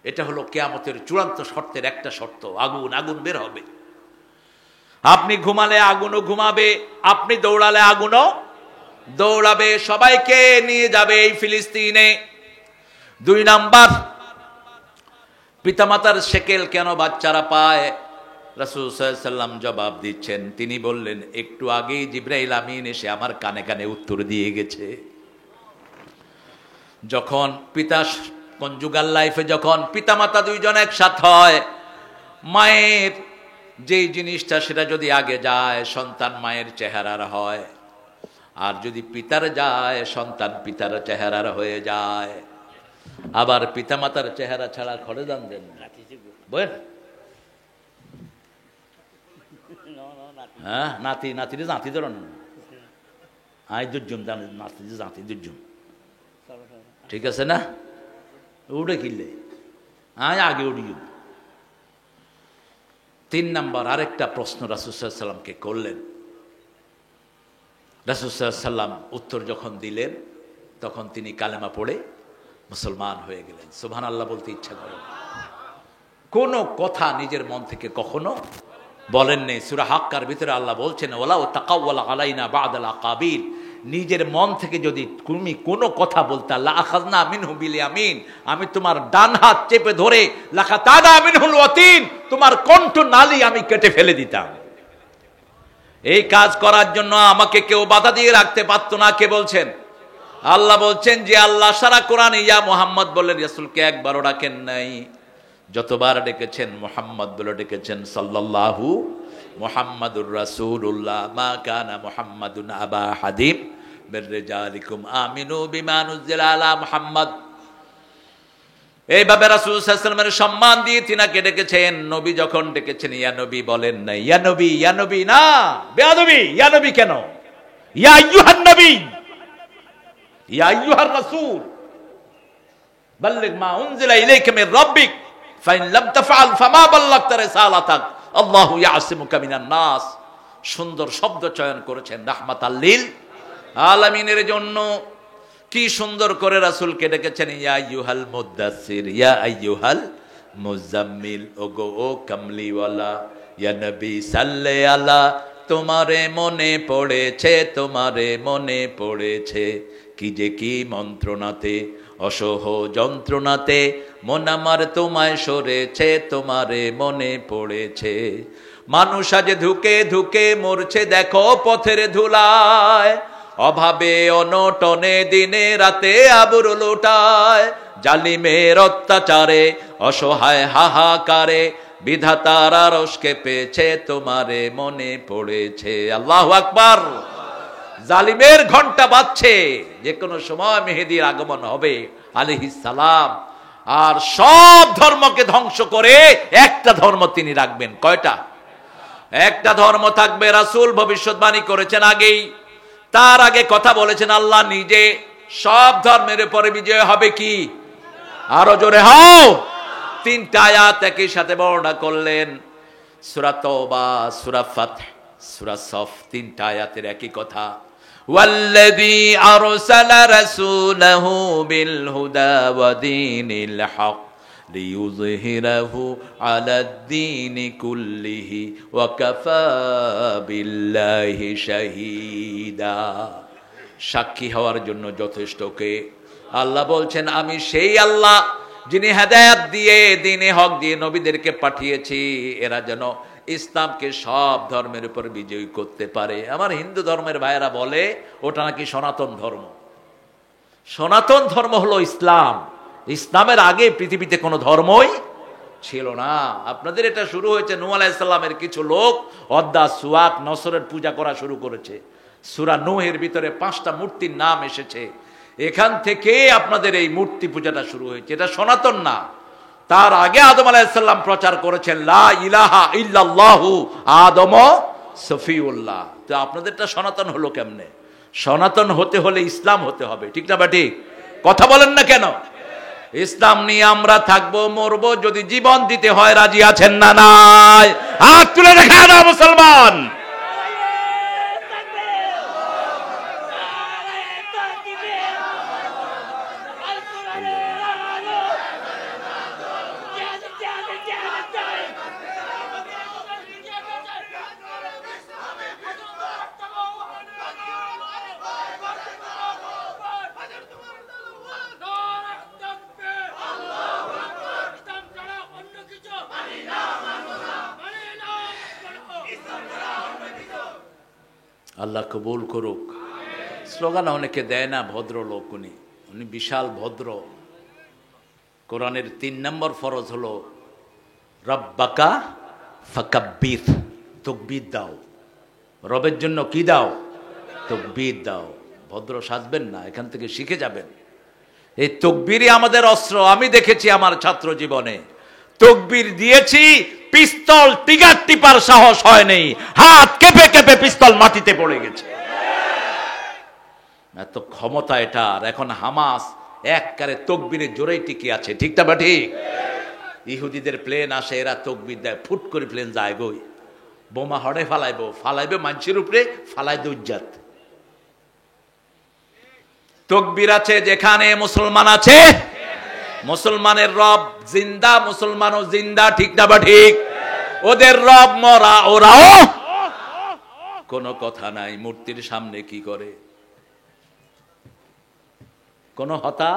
এটা হলো কিয়ামতের চূড়ান্ত শর্তের একটা শর্ত। আগুন বের হবে। আপনি ঘুমালে আগুনও ঘুমাবে, আপনি দৌড়ালে আগুনও দৌড়াবে, সবাইকে নিয়ে যাবে এই ফিলিস্তিনে। 2 নাম্বার, পিতামাতার সেকেল কেন বাচ্চারা পায়? রাসূল সাল্লাল্লাহু আলাইহি ওয়াসাল্লাম জবাব দিচ্ছেন, তিনি বললেন, একটু আগেই জিবরাইল আমিন এসে আমার কানে কানে উত্তর দিয়ে গেছে। যখন পিতা কনজুগাল লাইফে যখন পিতামাতা দুইজন একসাথে হয়, মায়ের যেই জিনিসটা সেটা যদি আগে যায় সন্তান মায়ের চেহারার হয়, আর যদি পিতার যায় সন্তান পিতার চেহারার হয়ে যায়। আবার পিতামাতার চেহারা ছাড়া খড়ে দান দেন বলেন, হ্যাঁ নাতি নাতিরে জাতি ধরন আই দুর্জুম নাতি জাতি দুর্জুম, ঠিক আছে না? উঠে কিনলে আয় আগে উঠি। 3 নাম্বার আরেকটা প্রশ্ন রাসূল সাল্লাল্লাহু আলাইহি ওয়াসাল্লামকে করলেন। রাসূল সাল্লাল্লাহু আলাইহি ওয়াসাল্লাম উত্তর যখন দিলেন তখন তিনি কালেমা পড়ে মুসলমান হয়ে গেলেন। সুবহানাল্লাহ বলতে ইচ্ছা করে, কোনো কথা নিজের মন থেকে কখনো বলেন নেই। সূরা হাক্কার ভিতরে আল্লাহ বলছেন, ওয়ালাউ তাকাওয়ালা আলাইনা বা'দাল আকাবির, নিজের মন থেকে যদি তুমি কোনো কথা বলতে, লা আখাযনা মিনহু বিল ইয়ামিন, আমি তোমার ডান হাত চেপে ধরে লাকাতানা মিনহুল ওয়াতিন, তোমার কণ্ঠ নালী আমি কেটে ফেলে দিতাম। এই কাজ করার জন্য আমাকে কেউ বাধা দিয়ে রাখতে পারত না। কে বলছেন? আল্লাহ বলছেন যে আল্লাহ সারা কোরআনে ইয়া মুহাম্মদ বললেন, রাসূলকে একবারও ডাকেন নাই, যতবার ডেকেছেন মুহাম্মদ বলে ডেকেছেন। সাল্লাল্লাহু মুহাম্মাদুর রাসূলুল্লাহ মা কানা মুহাম্মাদুন আবা হাদিম মির রিজালিকুম আমিনু বিমা নুজিলা আলা মুহাম্মদ। এইভাবে রাসূল সাল্লাল্লাহু আলাইহি ওয়াসাল্লামের সম্মান দিয়ে তিনাকে ডেকেছেন। নবী যখন ডেকেছেন ইয়া নবী বলেন না, ইয়া নবী না, বেয়াদবি। ইয়া নবী কেন? ইয়া আইয়ুহান নবী, ইয়া আইয়ুহার রাসূল বাল্লিগ মা উনজিলা ইলাইকা মির রাব্বিক ফাইন লাম তাফআল ফামা বাল্লাগতা রিসালাতাক আল্লাহু ইয়াসিমুকা মিনান নাস। সুন্দর শব্দ চয়ন করেছেন রাহমাতাল লিল আলামিনের জন্য। কি সুন্দর করে রাসূলকে ডেকেছেন, ইয়া আইয়ুহাল মুদাসসির, ইয়া আইয়ুহাল মুজাম্মিল, ওগো ও কামলিওয়ালা, ইয়া নবী সাল্লে আলা, তোমারে মনে পড়েছে, তোমারে মনে পড়েছে, কি যে কি মন্ত্রণাতে অসহ যন্ত্রণাতে মন আমার তোমায় সরেছে, তোমারে মনে পড়েছে। মানুষ আজ ধুকে ধুকে মরছে দেখো পথের ধুলায়, অভাবে অনটনে দিনে রাতে আবুর লুটায়, জালিমের অত্যাচারে অসহায় হাহাকারে বিধাতার আরশকে পেয়েছে, তোমারে মনে পড়েছে। আল্লাহু আকবার। জালিমের ঘন্টা বাজছে, যে কোনো সময় মেহেদীর আগমন হবে আলাইহিস সালাম, আর সব ধর্মকে ধ্বংস করে একটা ধর্ম তিনি রাখবেন। কয়টা? একটা ধর্ম থাকবে। রাসূল ভবিষ্যৎবাণী করেছেন আগেই, তার আগে কথা বলেছেন আল্লাহ নিজে, সব ধর্মের উপরে বিজয় হবে কি? আরো জোরে হও। 3টা আয়াত একই সাথে বর্ণনা করলেন, সূরা তাওবা, সূরা ফাতহ, সূরা সফ, 3টা আয়াতের একই কথা। ওয়াল্লাযী আরসালা রাসূলাহু বিল হুদা ওয়া দীনিল হক লিইয়ুযহিরাহু আলাদ-দীনি কুল্লিহি ওয়া কাফা বিল্লাহি শাহীদা। সাক্ষী হওয়ার জন্য যথেষ্ট কে? আল্লাহ বলছেন, আমি সেই আল্লাহ যিনি হেদায়েত দিয়ে দ্বীনে হক দিয়ে নবীদেরকে পাঠিয়েছি, এরা যেন ইসলামকে সব ধর্মের উপর বিজয়ী করতে পারে। আমার হিন্দু ধর্মের ভাইয়েরা বলে ওটা নাকি সনাতন ধর্ম। সনাতন ধর্ম হলো ইসলাম। ইসলামের আগে পৃথিবীতে কোনো ধর্মই ছিল না। আপনাদের এটা শুরু হয়েছে নূহ আলাইহিস সালামের কিছু লোক অদ্দা সুয়াক নসরের পূজা করা শুরু করেছে। সূরা নূহের ভিতরে 5টা মূর্তির নাম এসেছে, এখান থেকে আপনাদের এই মূর্তি পূজাটা শুরু হয়েছে। এটা সনাতন না। তার আগে আদম আলাইহিস সালাম প্রচার করেছেন লা ইলাহা ইল্লাল্লাহু আদম সফিউল্লাহ। তো আপনাদেরটা সনাতন হলো কেমনে? সনাতন হতে হলে ইসলাম হতে হবে, ঠিক না? বাটি কথা বলেন না কেন? ইসলাম নিয়ে আমরা থাকবো, মরবো, যদি জীবন দিতে হয় রাজি আছেন না? নাই? হাত তুলে দেখান মুসলমান। আল্লাহ কবুল করুক। স্লোগান অনেকে দেয় না, ভদ্রলোক উনি, উনি বিশাল ভদ্র। কোরআনের 3 নম্বর ফরজ হলো রব্বাকা ফাকাব্বির, তাকবীর দাও। রবের জন্য কি দাও? তাকবীর দাও। ভদ্র সাজবেন না, এখান থেকে শিখে যাবেন। এই তাকবীরই আমাদের অস্ত্র। আমি দেখেছি আমার ছাত্র জীবনে তাকবীর দিয়েছি, পিস্তল টিগার টিপার সাহস হয়নি, হাত কেঁপে কেঁপে পিস্তল মাটিতে পড়ে গেছে। এত ক্ষমতা এটার। এখন হামাস এককারে তাকবীরের জোরেই টিকে আছে, ঠিক না বা ঠিক? ইহুদিদের প্লেন আসে, এরা তাকবীর দেয়, ফুট করে প্লেন যায় গই। বোমা হড়ে ফালাইবে মানুষের উপরে, ফালাই দৌজাত। তাকবীর আছে যেখানে মুসলমান আছে, মুসলমানের রব জিন্দা, মুসলমানও জিন্দা, ঠিক না বা ঠিক? ওদের রব মরা, ওরাও কোনো কথা নাই। মূর্তির সামনে কি করে? কোনো হতা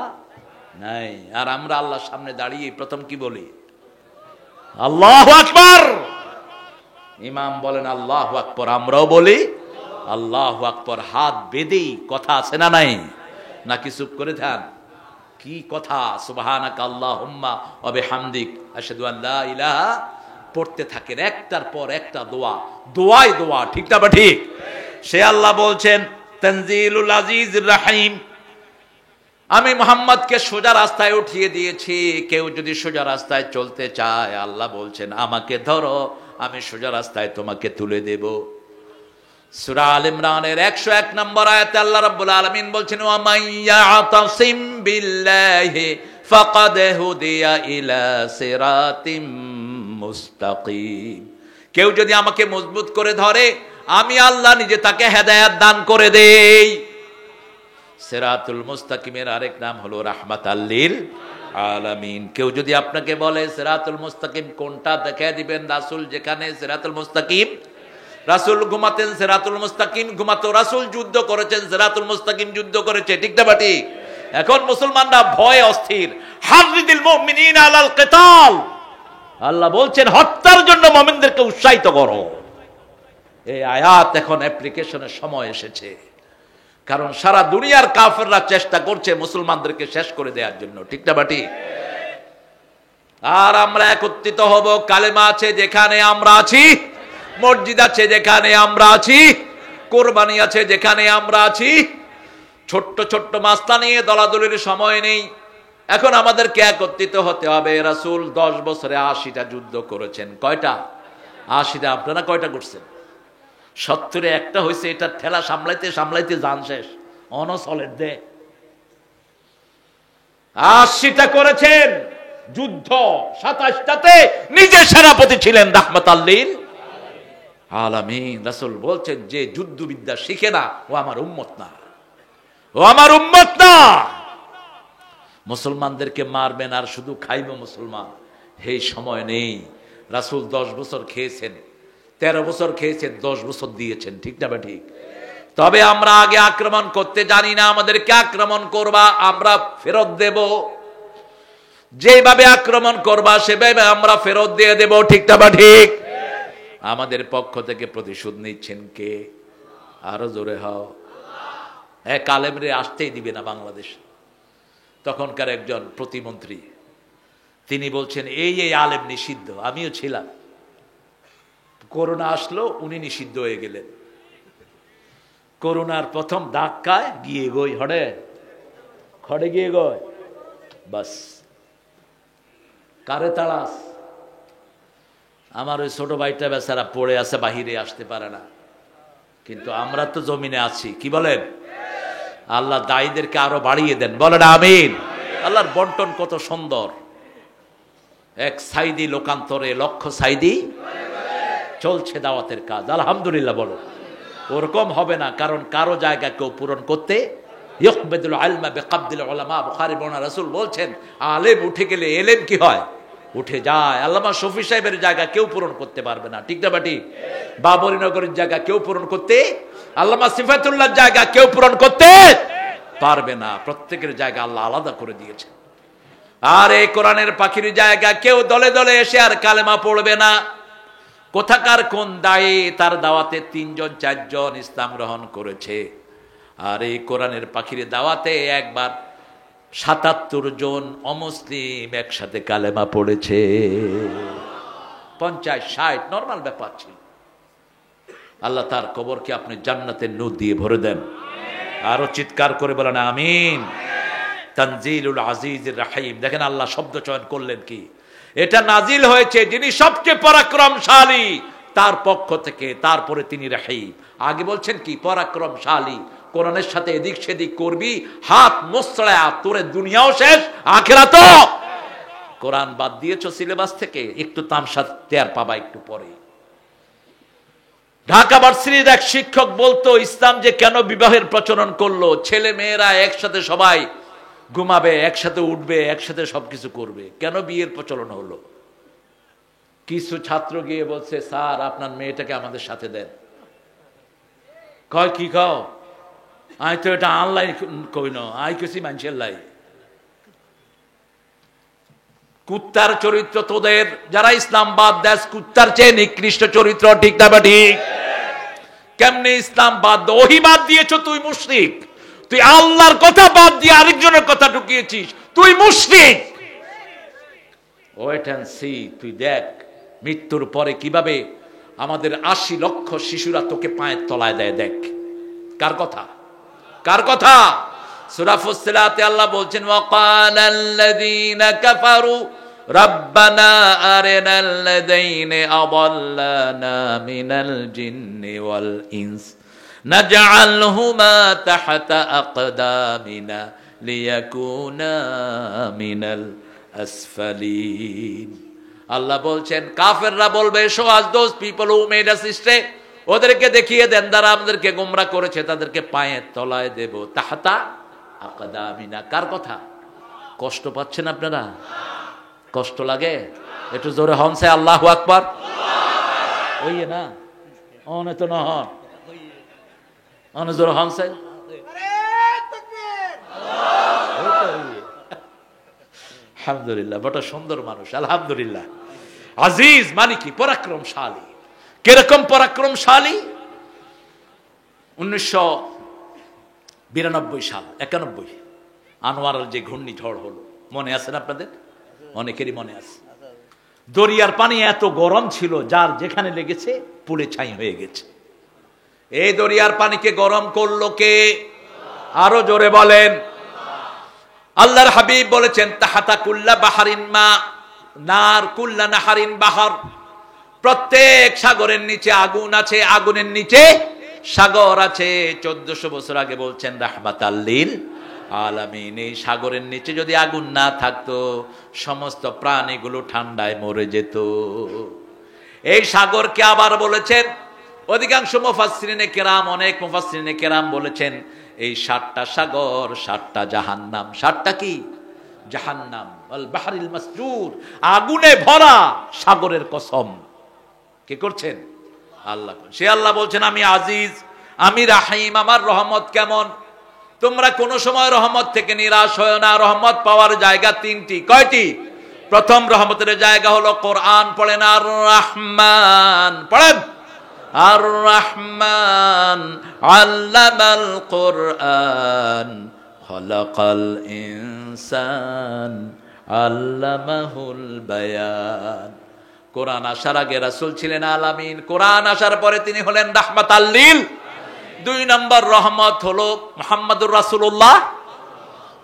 নাই। আর আমরা আল্লাহর সামনে দাঁড়িয়ে প্রথম কি বলি? আল্লাহু আকবার। ইমাম বলেন আল্লাহু আকবার, আমরাও বলি আল্লাহু আকবার। হাত বেঁধেই কথা আছে না নাই? নাকি চুপ করে থান? কি কথা? সুবহানাকা আল্লাহুম্মা ওয়া বিহামদিক আশহাদু আল্লা ইলাহা পড়তে থাকেন, একটার পর একটা দোয়া, দোয়াই দোয়া, ঠিক না বা ঠিক? সে আল্লাহ বলছেন তানজিলুল আজিজির রহিম, আমি মুহাম্মদকে সোজা রাস্তায় উঠিয়ে দিয়েছি। কেউ যদি সোজা রাস্তায় চলতে চায়, আল্লাহ বলছেন আমাকে ধরো, আমি সোজা রাস্তায় তোমাকে তুলে দেব। সূরা আল ইমরানের 101 নম্বর আয়াতে আল্লাহ রাব্বুল আলামিন বলছেন ওয়া মাইয়াতাসিম বিল্লাহি ফাকাদ হুদিয়া ইলা সিরাতিম মুস্তাকিম। কেউ যদি আমাকে মজবুত করে ধরে, আমি আল্লাহ নিজে তাকে হেদায়েত দান করে দেই। সিরাতুল মুস্তাকিমের আরেক নাম হলো রাহমাতাল লিল আলামিন। কেউ যদি আপনাকে বলে সিরাতুল মুস্তাকিম কোনটা, দেখায় দিবেন রাসূল যেখানে সিরাতুল মুস্তাকিম। রাসূল ঘুমাতেন, সিরাতুল মুস্তাকিম ঘুমাতো। রাসূল যুদ্ধ করেছেন, সিরাতুল মুস্তাকিম যুদ্ধ করেছে, ঠিক না বাটি? এখন মুসলমানরা ভয়ে অস্থির। হারিদিল মুমিনিনা আলাল কিতাল, আল্লাহ বলছেন হত্যার জন্য মুমিনদেরকে উৎসাহিত করো। এই আয়াত এখন অ্যাপ্লিকেশনের সময় এসেছে, কারণ সারা দুনিয়ার কাফেররা চেষ্টা করছে মুসলমানদেরকে শেষ করে দেওয়ার জন্য, ঠিক না বাটি? আর আমরা একত্রিত হব। কালেমা আছে যেখানে আমরা আছি, মসজিদ আছে যেখানে আমরা আছি, কোরবানি আছে যেখানে আমরা আছি। ছোট্ট ছোট্ট মাস্তা নিয়ে দলাদলির সময় নেই। এখন আমাদেরকে একত্রিত হতে হবে। রাসূল 10 বছরে 80টা যুদ্ধ করেছেন। কয়টা? 80টা। আপনারা কয়টা করছেন? 70-এ একটা হয়েছে। এটা ঠেলা সামলাইতে সামলাইতে জান শেষ, অনসলের দে। 80টা করেছেন যুদ্ধ, 27টাতে নিজে সেনাপতি ছিলেন রাহমাতাল লিল আলামিন। রাসূল বলছেন যে যুদ্ধবিদ্যা শিখে না, ও আমার উম্মত না, ও আমার উম্মত না। মুসলমানদেরকে মারবেন আর শুধু খাইব মুসলমান, এই সময় নেই। রাসূল 10 বছর খেয়েছেন, 13 বছর খেয়েছেন, 10 বছর দিয়েছেন, ঠিক না বা ঠিক? তবে আমরা আগে আক্রমণ করতে জানি না। আমাদেরকে আক্রমণ করবা, আমরা ফেরত দেব। যেভাবে আক্রমণ করবা সেভাবে আমরা ফেরত দিয়ে দেব, ঠিক না বা ঠিক? আমাদের পক্ষ থেকে প্রতিশোধ নিচ্ছেন কে? আরো জোরে হও। এক আলেমরে আসতেই দিবে না বাংলাদেশ। তখনকার একজন প্রতিমন্ত্রী, তিনি বলছেন এই এই আলেম নিষিদ্ধ। আমিও ছিলাম। করোনা আসলো, উনি নিষিদ্ধ হয়ে গেলেন। করোনার প্রথম ধাক্কায় গিয়ে গই হড়ে খড়ে গিয়ে গয়, বাস কারে তাড়াস। আমার ওই ছোট ভাইটা বেচারা পড়ে আছে, বাহিরে আসতে পারে না। কিন্তু আমরা তো জমিনে আছি, কি বলেন? আল্লাহ দায়ীদেরকে আরো বাড়িয়ে দেন, বলেন আমিন। আল্লাহর বন্টন কত সুন্দর। এক সাইদি লোকান্তরে লক্ষ সাইদি চলছে দাওয়াতের কাজ, আলহামদুলিল্লাহ বলো। ওরকম হবে না, কারণ কারো জায়গা কেউ পূরণ করতে ইয়কবিদুল ইলমা বিকবদিল উলামা। বুখারী বর্ণনা, রাসূল বলছেন আলেম উঠে গেলে এলেম কি হয়? উঠে যায়। আল্লামা শফি সাহেবের জায়গা কেউ পূরণ করতে পারবে না, ঠিক না বাটি? বাবরীনগরের জায়গা কেউ পূরণ করতে, আল্লামা সিফাতুল্লাহর জায়গা কেউ পূরণ করতে পারবে না। প্রত্যেকের জায়গা আল্লাহ আলাদা করে দিয়েছেন। আর এই কোরআনের পাখির জায়গা কেউ দলে দলে এসে আর কালেমা পড়বে না। কোথাকার কোন দায়ে তার দাওয়াতে 3 জন 4 জন ইসলাম গ্রহণ করেছে, আর এই কোরআনের পাখির দাওয়াতে একবার 77 জন অমুসলিম একসাথে কালেমা পড়েছে। 50-60 নরমাল ব্যাপার ছিল। আল্লাহ তার কবরকে আপনি জান্নাতের নূর দিয়ে ভরে দেন। আরো চিৎকার করে বলেন আমিন। তানজিলুল আজিজির রাহিম। দেখেন আল্লাহ শব্দ চয়ন করলেন কি, এটা নাজিল হয়েছে যিনি সবচেয়ে পরাক্রমশালী তার পক্ষ থেকে, তারপরে তিনি রাহিম। আগে বলছেন কি পরাক্রমশালী, কোরআনের সাথে এদিক সেদিক করবি হাত মোছড়া তোরে দুনিয়াও শেষ আখিরাতও। কোরআন বাদ দিয়েছো সিলেবাস থেকে, একটু তামসা টের পাবা একটু পরে। ঢাকা ভার্সিটির এক শিক্ষক বলতো ইসলাম যে কেন বিবাহের প্রচলন করলো, ছেলে মেয়েরা একসাথে সবাই ঘুমাবে, একসাথে উঠবে, একসাথে সবকিছু করবে, কেন বিয়ের প্রচলন হলো? কিছু ছাত্র গিয়ে বলছে স্যার আপনার মেয়েটাকে আমাদের সাথে দেন। কয় কি কও? আই তো এটা অনলাইন কই না, আই কেছি মানুষের লাই। কুত্তার চরিত্র তোদের, যারা ইসলাম বাদ দেশ কুত্তার চেয়ে নিকৃষ্ট চরিত্র, ঠিক না বা ঠিক? কেমনে ইসলাম বাদ, ওহী বাদ দিয়েছ তুই মুশরিক, তুই আল্লাহর কথা বাদ দিয়ে আরেকজনের কথা ঢুকিয়েছিস, তুই মুশরিক। ওয়েট এন্ড সি, তুই দেখ মৃত্যুর পরে কিভাবে আমাদের 80 লক্ষ শিশুরা তোকে পায়ের তলায় দেয়। দেখ কার কথা, কার কথা? সূরা ফুসসিলাতে আল্লাহ বলছেন ওয়াকালাল্লাযীনা কাফারু রাব্বানা আরিনাল্লাযীনা আযাল্লানা মিনাল জিন্নি ওয়াল ইনস নাজআলহুমা তাহতা আকদামিনা লিয়াকুনা মিনাল আসফালিন। আল্লাহ বলছেন কাফেররা বলবে show us those people who made us stray, ওদেরকে দেখিয়ে দেন যারা আমাদেরকে গোমরা করেছে, তাদেরকে পায়ের তলায় দেব। তাহতা আকদামিনা, কার কথা? কষ্ট পাচ্ছেন আপনারা? কষ্ট লাগে? একটু জোরে হনছে আল্লাহু আকবার। ওই না অনে তো না হন, অনে জোরে হনছে। আলহামদুলিল্লাহ, বড় সুন্দর মানুষ, আলহামদুলিল্লাহ। আজিজ মানে কি? পরাক্রমশালী। কিরকম পরাক্রমশালী? 1992 সাল 91 আনোয়ারের যে ঘূর্ণিঝড় হলো, মনে আছে না আপনাদের? অনেকেরই মনে আছে। দরিয়ার পানি এত গরম ছিল, যার যেখানে লেগেছে পুড়ে ছাই হয়ে গেছে। এই দরিয়ার পানিকে গরম করলো কে? আরো জোরে বলেন। আল্লাহর হাবিব বলেছেন তাহাতা কুল্লা বাহারিন মা নার কুল্লা নাহারিন বাহার, প্রত্যেক সাগরের নিচে আগুন আছে, আগুনের নিচে সাগর আছে। 1400 বছর আগে বলছেন রাহমাতাল লিল আলামিন। এই সাগরের নিচে যদি আগুন না থাকতো সমস্ত প্রাণীগুলো ঠান্ডায় মরে যেত। এই সাগরকে আবার বলেছেন অধিকাংশ মুফাসসিরিনে কেরাম, অনেক মুফাসসিরিনে কেরাম বলেছেন এই 7টা সাগর 7টা জাহান্নাম। 7টা কি? জাহান্নাম। আল বাহরিল মাসজুর, আগুনে ভরা সাগরের কসম। কে করছেন? আল্লাহ। সে আল্লাহ বলছেন আমি আজিজ, আমি রাহিম, আমার রহমত কেমন? তোমরা কোন সময় রহমত থেকে নিরাশ হয় না। রহমত পাওয়ার জায়গা 3টি। কয়টি? প্রথম রহমতের জায়গা হলো কোরআন পড়েন, আর রহমান পড়েন, আর রহমান আল্লামাল কোরআন খলাকাল ইনসান আল্লামাহুল বায়ান। কোরআন আসার আগে রাসূল ছিলেন আলামিন, কোরআন আসার পরে তিনি হলেন রাহমাতাল লিল। 2 নম্বর রহমত হলো মুহাম্মাদুর রাসূলুল্লাহ,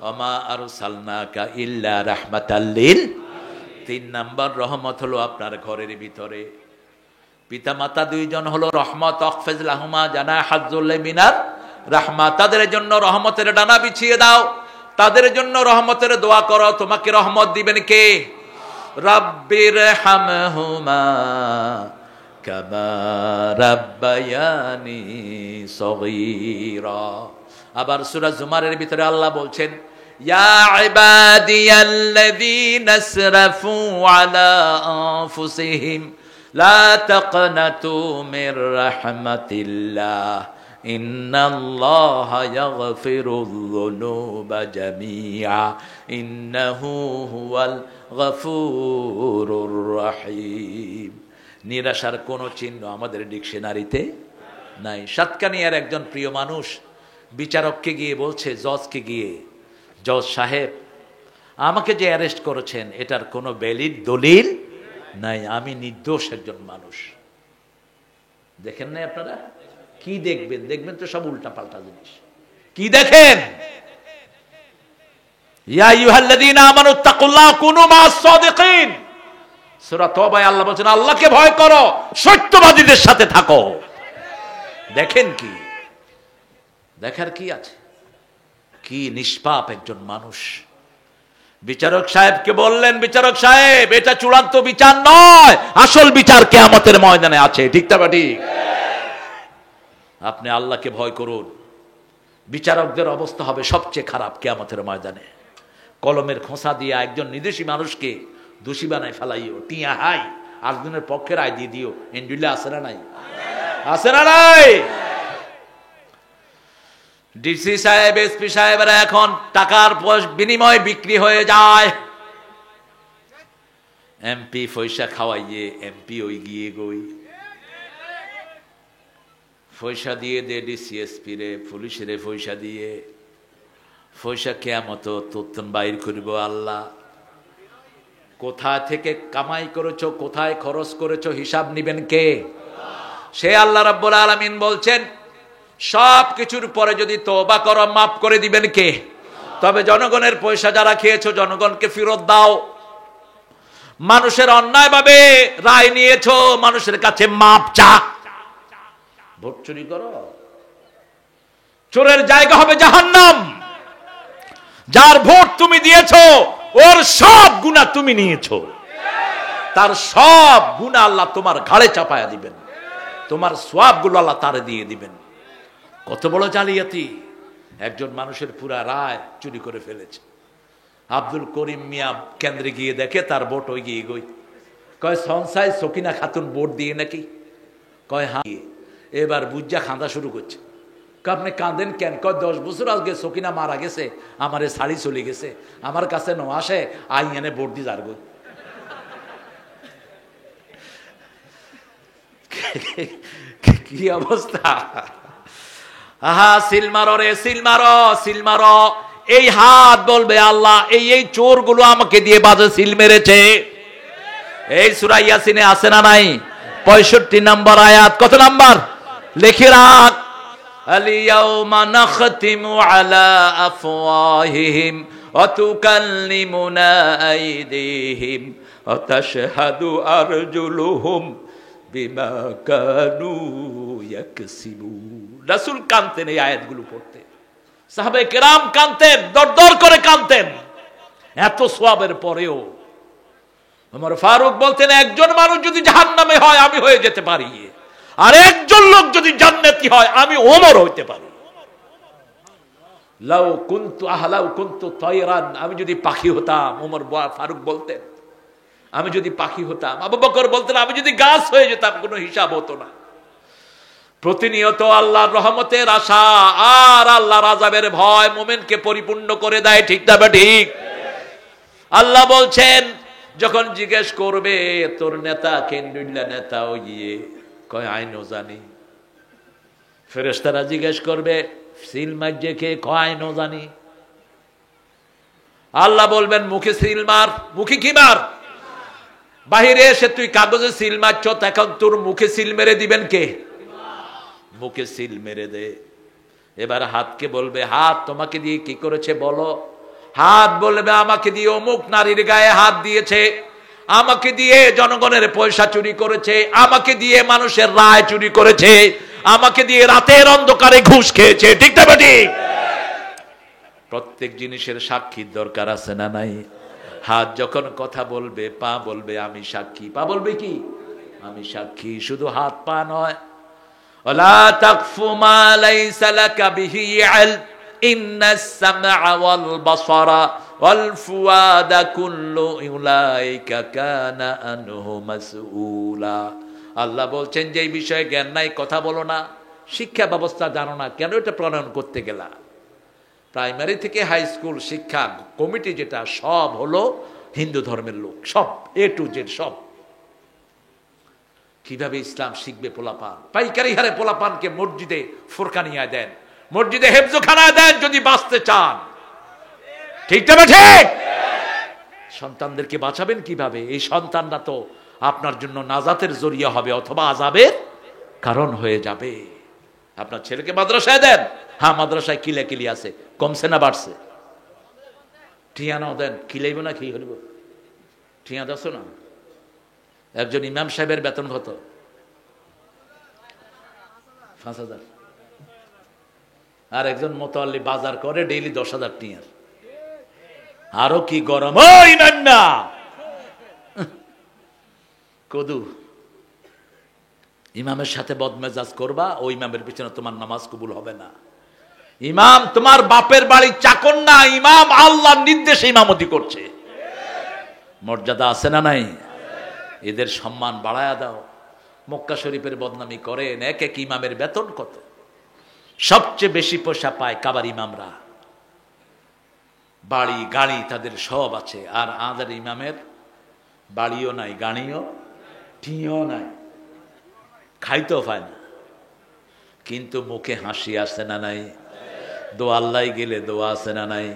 ওমা আরসালনাকা ইল্লা রাহমাতাল লিল। 3 নম্বর রহমত হলো আপনার ঘরের ভিতরে পিতা মাতা 2 জন হলো রহমত। আখফিজ লাহুমা জানাহাযুল মিনার রাহমা, তাদের জন্য রহমতের ডানা বিছিয়ে দাও, তাদের জন্য রহমতের দোয়া করো। তোমাকে রহমত দিবেন কে? রাব্বির হামহুমা কামা রাব্বায়ানি সগীরা। আবার সূরা জুমারের ভিতরে আল্লাহ বলছেন ইয়া ইবাদিয়াল্লাযীনা আসরাফু আলা আনফুসিহিম লা তাকনাতু মির রাহমাতিল্লাহ ইন্নাল্লাহা ইয়াগফিরুয যুনুবা জামিআ ইন্নাহু হুয়াল গফুরুর রহিম। নিরাশার কোনো চিহ্ন আমাদের ডিকশনারিতে নাই। সাতকানিয়ার একজন প্রিয় মানুষ বিচারককে গিয়ে বলছে, জজকে গিয়ে, জজ সাহেব, আমাকে যে অ্যারেস্ট করেছেন এটার কোনো ভ্যালিড দলিল নাই, আমি নির্দোষ একজন মানুষ। দেখেন নাই আপনারা? কি দেখবেন? দেখবেন তো সব উল্টা পাল্টা জিনিস। কি দেখেন? ইয়া আইয়ুহাল্লাযীনা আমানুত্তাকুল্লাহ কুনু মা'আস সাদিকিন। সূরা তওবায় আল্লাহ বলেন, আল্লাহকে ভয় করো, সত্যবাদীদের সাথে থাকো। দেখেন কি, দেখার কি আছে? কি নিষ্পাপ একজন মানুষ। বিচারক সাহেবকে বললেন, বিচারক সাহেব, এটা চূড়ান্ত বিচার নয়, আসল বিচার কিয়ামতের ময়দানে আছে। ঠিক না ঠিক? আপনি আল্লাহকে ভয় করুন। বিচারকদের অবস্থা হবে সবচেয়ে খারাপ কিয়ামতের ময়দানে। কলমের খোঁচা দিয়ে একজন নির্দোষী মানুষকে দোষী বানায় ফেলাইও, টিয়া হাই আরেকজনের পক্ষে রায় দিয়ে দিও। এন্ডুলে আছে না নাই? আছে না নাই? ডিসি সাহেব, এসপি সাহেবরা এখন টাকার বিনিময়ে বিক্রি হয়ে যায়। এমপি পয়সা খাওয়াইয়ে এমপি ওই গিয়ে গই পয়সা দিয়ে দে, ডিসি এসপি রে, পুলিশের পয়সা দিয়ে, পয়সা কিয়ামত তোর বাইর করিব আল্লাহ। কোথা থেকে কামাই করেছো, কোথায় খরচ করেছো, হিসাব নিবেন কে? সে আল্লাহ রাব্বুল আলামিন বলছেন, সব কিছুর পরে যদি তওবা করো, মাফ করে দিবেন কে? তবে জনগণের পয়সা যারা খেয়েছো, জনগণকে ফেরত দাও। মানুষের অন্যায়ভাবে রায় নিয়েছো, মানুষের কাছে মাপ চা। ভোট চুরি করো, চোরের জায়গা হবে জাহান্নাম। যার ভোট তুমি দিয়েছো, ওর সব গুনাহ তুমি নিয়েছো, তার সব গুনাহ আল্লাহ তোমার ঘাড়ে চাপায়া দিবেন, তোমার সওয়াবগুলো আল্লাহ তারে দিয়ে দিবেন। কত বড় জালিয়াতি! একজন মানুষের পুরা রায় চুরি করে ফেলেছে। আব্দুল করিম মিয়া কেন্দ্রে গিয়ে দেখে তার ভোট ওই গিয়ে গই। কয় সংসায় সকিনা খাতুন ভোট দিয়ে নাকি? কয় হ্যাঁ। এবার বুঝা খাঁদা শুরু করছে। আপনি কাঁদেন কেন? কয় 10 বছর আগে সকিনা মারা গেছে, আমারে শাড়ি চলে গেছে, আমার কাছে ন আসে, আই এনে ভোট দিয়ে যার গই। কি অবস্থা! আহা, সিল মারো রে, সিল মারো, সিল মারো। এই হাত বলবে আল্লাহ, এই চোর গুলো আমাকে দিয়ে বাজে সিল মেরেছে। এই সূরা ইয়াসিনে আছে না নাই? 65 নম্বর আয়াত। কত নাম্বার? লিখে রাখ। আল-ইয়াওমা নাখতিমু আলা আফওয়াহিহিম ওয়া তুকাল্লিমুনা আইদিহিম ওয়া তাশহাদু আরজুলুহুম বিমা কানু ইয়াকসিবুন। রাসূল কাঁদতেন এই আয়াতগুলো পড়তে, সাহাবায়ে কেরাম কাঁদতেন, দরদর করে কাঁদতেন। এত সওয়াবের পরেও ওমর ফারুক বলতেন, একজন মানুষ যদি জাহান্নামে হয় আমি হয়ে যেতে পারি, আর একজন লোক যদি জান্নাতি হয় আমি ওমর হইতে পারি। লাউ কুনতু তায়রান, আমি যদি পাখি হতাম। ওমর ফারুক বলতেন, আমি যদি পাখি হতাম। আবু বকর বলতেন, আমি যদি গাছ হয়ে যেতাম, কোনো হিসাব হতো না। প্রতিনিয়ত আল্লাহর রহমতের আশা আর আল্লাহর আযাবের ভয় মুমিনকে পরিপূর্ণ করে দেয়। ঠিক না ঠিক? আল্লাহ বলছেন, যখন জিজ্ঞেস করবে তোর নেতা কেন্দ্রীয় নেতা, ও গিয়ে কয় আইনও জানি। ফেরেশতারা জিজ্ঞেস করবে সিল মারছে কে, কয় আইনও জানি। আল্লাহ বলবেন মুখে সিল মার। মুখে কি মার? বাহিরে এসে তুই কাগজে সিল মারছ, এখন তোর মুখে সিল মেরে দিবেন কে? মুখে সিল মেরে দে। এবার হাতকে বলবে, হাত তোমাকে দিয়ে কি করেছে বলো। হাত বলবে, আমাকে দিয়ে অমুক নারীর গায়ে হাত দিয়েছে, আমাকে দিয়ে জনগণের পয়সা চুরি করেছে, আমাকে দিয়ে মানুষের রায় চুরি করেছে, আমাকে দিয়ে রাতের অন্ধকারে ঘুষ খেয়েছে। ঠিক না ঠিক? প্রত্যেক জিনিসের সাক্ষীর দরকার আছে না নাই? হাত যখন কথা বলবে, পা বলবে আমি সাক্ষী। পা বলবে কি? আমি সাক্ষী। শুধু হাত পা নয়, ওয়ালা তাকফু মা লাইসা লাকা বিহি ইলম ইন্নাস সামআ ওয়াল বাসারা ওয়াল ফুয়াদা কুল্লু উলাইকা কানা আনহু মাসউলা। আল্লাহ বলছেন, যে এই বিষয়ে জ্ঞান নাই কথা বলো না। শিক্ষা ব্যবস্থা জানো না, কেন এটা প্রণয়ন করতে গেলা? প্রাইমারি থেকে হাই স্কুল শিক্ষা কমিটি যেটা, সব হলো হিন্দু ধর্মের লোক, সব A to Z সব। কিভাবে ইসলাম শিখবে পোলাপান? পাইকারি হারে পোলাপানকে মসজিদে ফুরকানিয়া দেন, মসজিদে হেফজখানা দেন যদি বাঁচতে চান। ঠিক তবে ঠিক। সন্তানদেরকে বাঁচাবেন কিভাবে? এই সন্তানরা তো আপনার জন্য নাজাতের জরিয়া হবে অথবা আযাবের কারণ হয়ে যাবে। আপনার ছেলেকে মাদ্রাসায় দেন, হ্যাঁ মাদ্রাসায় কিলাকিলি আছে, কমছে না বাড়ছে? ঠিয়া নাও দেন, কিলাইব না কি হইব? ঠিয়া দাস না। একজন ইমাম সাহেবের বেতন কত? 5,000। আর একজন মোতাল্লি বাজার করে ডেইলি 10,000 টিয়ার। আরো কি গরম! ও ইমাম না কদু, ইমামের সাথে বদমেজাজ করবা, ওই ইমামের পিছনে তোমার নামাজ কবুল হবে না। ইমাম তোমার বাপের বাড়ির চাকর না, ইমাম আল্লাহর নির্দেশে ইমামতি করছে। মর্যাদা আছে না নাই? এদের সম্মান বাড়ায়া দাও। মক্কা শরীফের বদনামি করেন, এক এক ইমামের বেতন কত? সবচেয়ে বেশি পয়সা পায় কাবার ইমামরা। বাড়ি গাড়ি তাদের সব আছে, আর আমাদের ইমামের বাড়িও নাই, গাড়িও টিও নাই, খাইতেও পায় না, কিন্তু মুখে হাসি আছে না নাই? দোয়া আল্লাহ গেলে দোয়া আছে না নাই?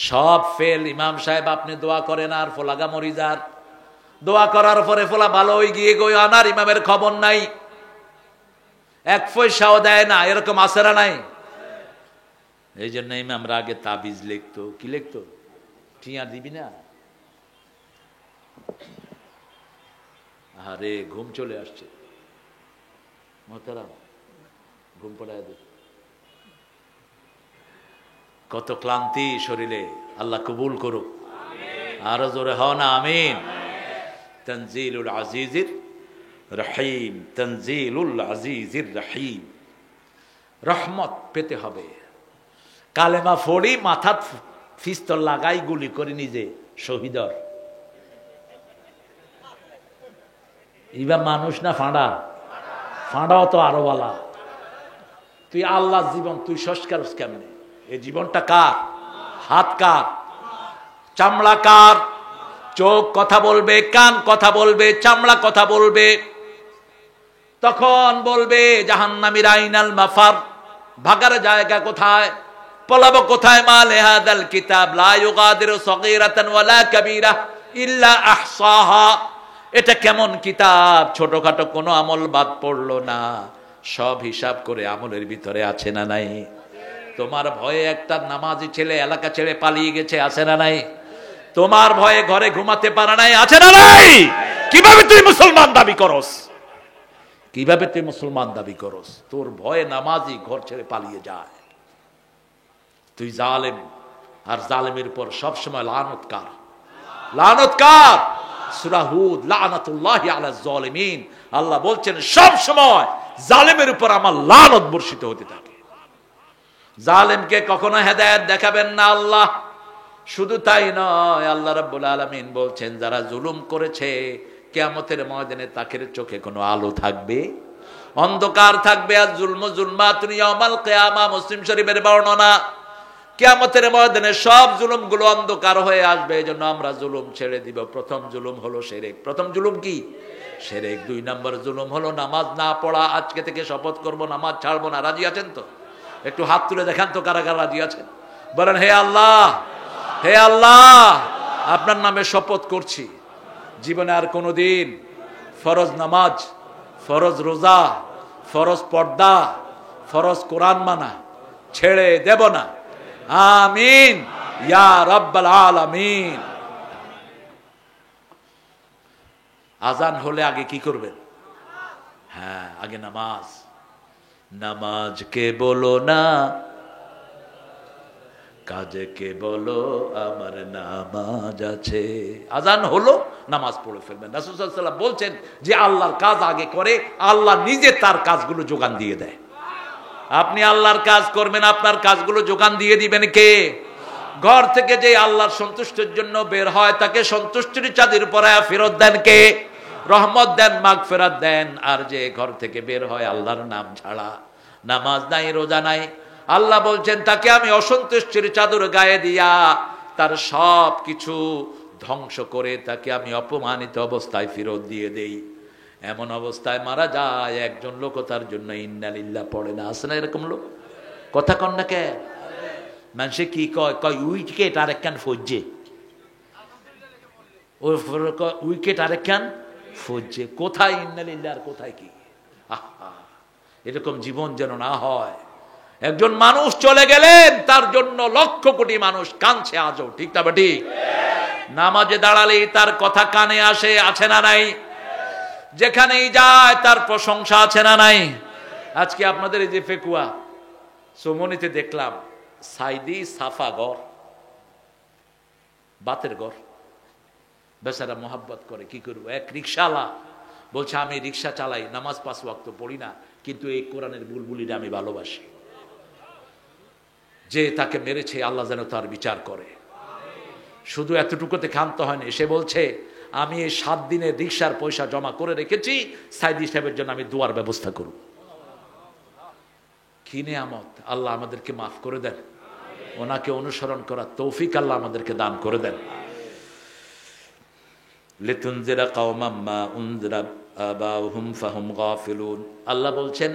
সব ফেল। ইমাম সাহেব আপনি দোয়া করেন আর ফোলাগা মরিজার, দোয়া করার পরে ফোলা ভালো হয়ে গিয়ে গই আনার ইমামের খবর নাই, এক পয়সাও দেয় না, এরকম আছে না নাই? এই জন্য ইমামরা আগে তাবিজ লিখতো। কি লিখতো? টিয়া দিবি না? আরে ঘুম চলে আসছে, মোহতারাম ঘুম পড়ায় দে। কত ক্লান্তি শরীরে, আল্লাহ কবুল করুক। আরো জোরে হও না আমিন। তানজিলুল আজিজির রহিম, তানজিলুল আজিজির রহিম। রহমত পেতে হবে। কালেমা ফড়ি মাথাত ফিস্তল লাগাই গুলি করে নিজে শহীদর। এবার মানুষ না ফাঁড়া? ফাঁড়াও তো আরো বলা। তুই আল্লাহ জীবন তুই সংস্কার কেমনে? এই জীবনটা কার? হাত কার? চামড়া কার? চোখ কথা বলবে, কান কথা বলবে, চামড়া কথা বলবে। তখন বলবে জাহান্নামীর আইনাল মাফার, ভাগার জায়গা কোথায়, পলাবো কোথায়? মা লিহাদাল কিতাব লা ইউগাদিরু সগীরাতান ওয়ালা কাবীরা ইল্লা আহসাহা। এটা কেমন কিতাব, ছোটখাটো কোনো আমল বাদ পড়লো না, সব হিসাব করে আমলের ভিতরে আছে না নাই? তোমার ভয়ে একটা নামাজি ছেলে এলাকা ছেড়ে পালিয়ে গেছে, আছে না নাই? তোমার ভয়ে ঘরে ঘুমাতে পারে নাই, আছে না নাই? কিভাবে তুই মুসলমান দাবি করস? কিভাবে তুই মুসলমান দাবি করস? তোর ভয়ে নামাজি ঘর ছেড়ে পালিয়ে যায়। তুই জালেম, আর জালেমের উপর সবসময় লানত কার? লানত কার? সূরা হুদ, লানাতুল্লাহি আলাজ জালিমিন। আল্লাহ বলছেন সব সময় জালেমের উপর আমার লানত বর্ষিত হতে থাকে। জালেমকে কখনো হেদায়েত দেখাবেন না আল্লাহ। শুধু তাই নয়, আল্লাহ রাব্বুল আলামিন বলছেন যারা জুলুম করেছে কিয়ামতের ময়দানে তাদের চোখে কোনো আলো থাকবে, অন্ধকার থাকবে। আর জুলমু জুলমাতুন ইয়াউমাল কিয়ামা, মুসলিম শরীফের বর্ণনা। কিয়ামতের ময়দানে সব জুলুমগুলো অন্ধকার হয়ে আসবে। এজন্য আমরা জুলুম ছেড়ে দিব। প্রথম জুলুম হলো শিরক। প্রথম জুলুম কি? শিরক। 2 নম্বর জুলুম হলো নামাজ না পড়া। আজকে থেকে শপথ করব নামাজ ছাড়বো না। রাজি আছেন তো? একটু হাত তুলে দেখান তো কারা কারা রাজি আছেন। বলেন হে আল্লাহ, হে আল্লাহ, আপনার নামে শপথ করছি জীবনে আর কোনোদিন ফরজ নামাজ, ফরজ রোজা, ফরজ পর্দা, ফরজ কোরআন মানা ছেড়ে দেব না। আমিন ইয়া রাব্বাল আলামিন। আজান হলে আগে কি করবেন? হ্যাঁ, আগে নামাজ। নামাজকে বলো না, কাজকে বলো আমার নামাজ আছে। আজান হলো নামাজ পড়ে ফেলবেন। রাসূল সাল্লাল্লাহু আলাইহি ওয়াসাল্লাম বলছেন যে আল্লাহর কাজ আগে করে, আল্লাহ নিজে তার কাজগুলো যোগান দিয়ে দেয়। আপনি আল্লাহর কাজ করবেন, আপনার কাজগুলো যোগান দিয়ে দিবেন কে? ঘর থেকে যে আল্লাহর সন্তুষ্টির জন্য বের হয় তাকে সন্তুষ্টির চাদর পরায়া ফেরত দেন কে? রহমত দেন, মাগফিরাত দেন। আর যে ঘর থেকে বের হয় আল্লাহর নাম ছাড়া, নামাজ নাই, রোজা নাই, আল্লাহ বলছেন তাকে আমি অসন্তুষ্টির চাদর গায়ে দিয়া তার সব কিছু ধ্বংস করে তাকে আমি অপমানিত অবস্থায় ফেরত দিয়ে দেই। এমন অবস্থায় মারা যায়, একজন লোক তার জন্য ইন্না লিল্লাহ পড়ে না। আছে না এরকম লোক? কথা কন না কে? মানুষে কি কয়? কয় উইকেট আর একখান ফজ্জে, উইকেট আর একখান ফজ্জে। কোথায় ইন্না লিল্লাহ আর কোথায় কি? আহা, এরকম জীবন যেন না হয়। একজন মানুষ চলে গেলেন, তার জন্য লক্ষ কোটি মানুষ কাঁদছে আজও, ঠিক না ঠিক? নামাজে দাঁড়ালেই তার কথা কানে আসে, আছে না নাই? যেখানেই যায় তার প্রশংসা, আছে না নাই? আজকে আপনাদের এই যে ফেকুয়া সোমনিতে দেখলাম, সাইদি সাফা ঘর, বাতের ঘর, বেচারা মোহাব্বত করে। কি করবো? এক রিক্সাওয়ালা বলছে, আমি রিক্সা চালাই, নামাজ 5 ওয়াক্ত পড়ি না, কিন্তু এই কোরআনের বুলবুলিটা আমি ভালোবাসি। যে তাকে মেরেছে আল্লাহ যেন তার বিচার করে। শুধু এতটুকুতে ক্ষান্ত হয়নি, সে বলছে, আমি এই 7 দিনের রিক্সার পয়সা জমা করে রেখেছি, সাইদি সাহেবের জন্য আমি দোয়ার ব্যবস্থা করব। কি নেয়ামত! আল্লাহ আমাদেরকে মাফ করে দেন, ওনাকে অনুসরণ করার তৌফিক আল্লাহ আমাদেরকে দান করে দেন। লিতুনজিরা কওমান মা উনজিরা আবাউহুম ফাহুম গাফিলুন। আল্লাহ বলছেন,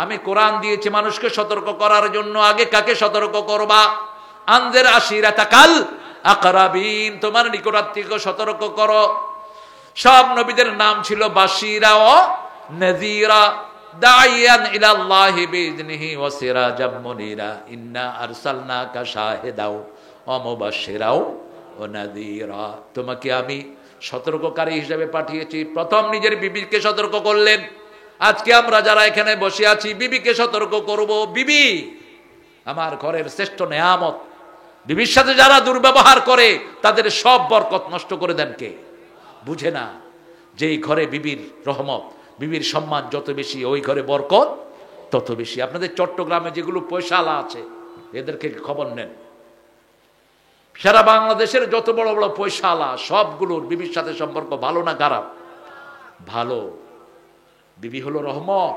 আমি কোরআন দিয়েছি মানুষকে সতর্ক করার জন্য। আগে কাকে সতর্ক করবা? আনজির আশিরাতাকাল আকরাবিন, তোমার নিকটাত্মীয়কে সতর্ক করো। সব নবীদের নাম ছিল বাশিরা ও নাযীরা, দাইয়ান ইলাল্লাহি বিইذনিহি ওয়া সিরাজাম মুনীরা, ইন্না আরসালনাকা শাহিদাও ওয়া মুবাশশিরাও ওয়া নাযীরা। তোমাকে আমি সতর্ককারী হিসেবে পাঠিয়েছি। প্রথম নিজের বিবিকে সতর্ক করলেন। আজকে আমরা যারা এখানে বসে আছি, বিবিকে সতর্ক করব। বিবি আমার ঘরের শ্রেষ্ঠ নেয়ামত। বিবির সাথে যারা দুর্ব্যবহার করে তাদের সব বরকত নষ্ট করে দেন কে? বুঝে না। যেই ঘরে বিবির রহমত, বিবির সম্মান যত বেশি, ওই ঘরে বরকত তত বেশি। আপনাদের চট্টগ্রামে যেগুলো পয়সাওয়ালা আছে, এদেরকে খবর নেন। সারা বাংলাদেশের যত বড় বড় পয়সাওয়ালা, সবগুলোর বিবির সাথে সম্পর্ক ভালো না খারাপ? ভালো। বিবি হলো রহমত,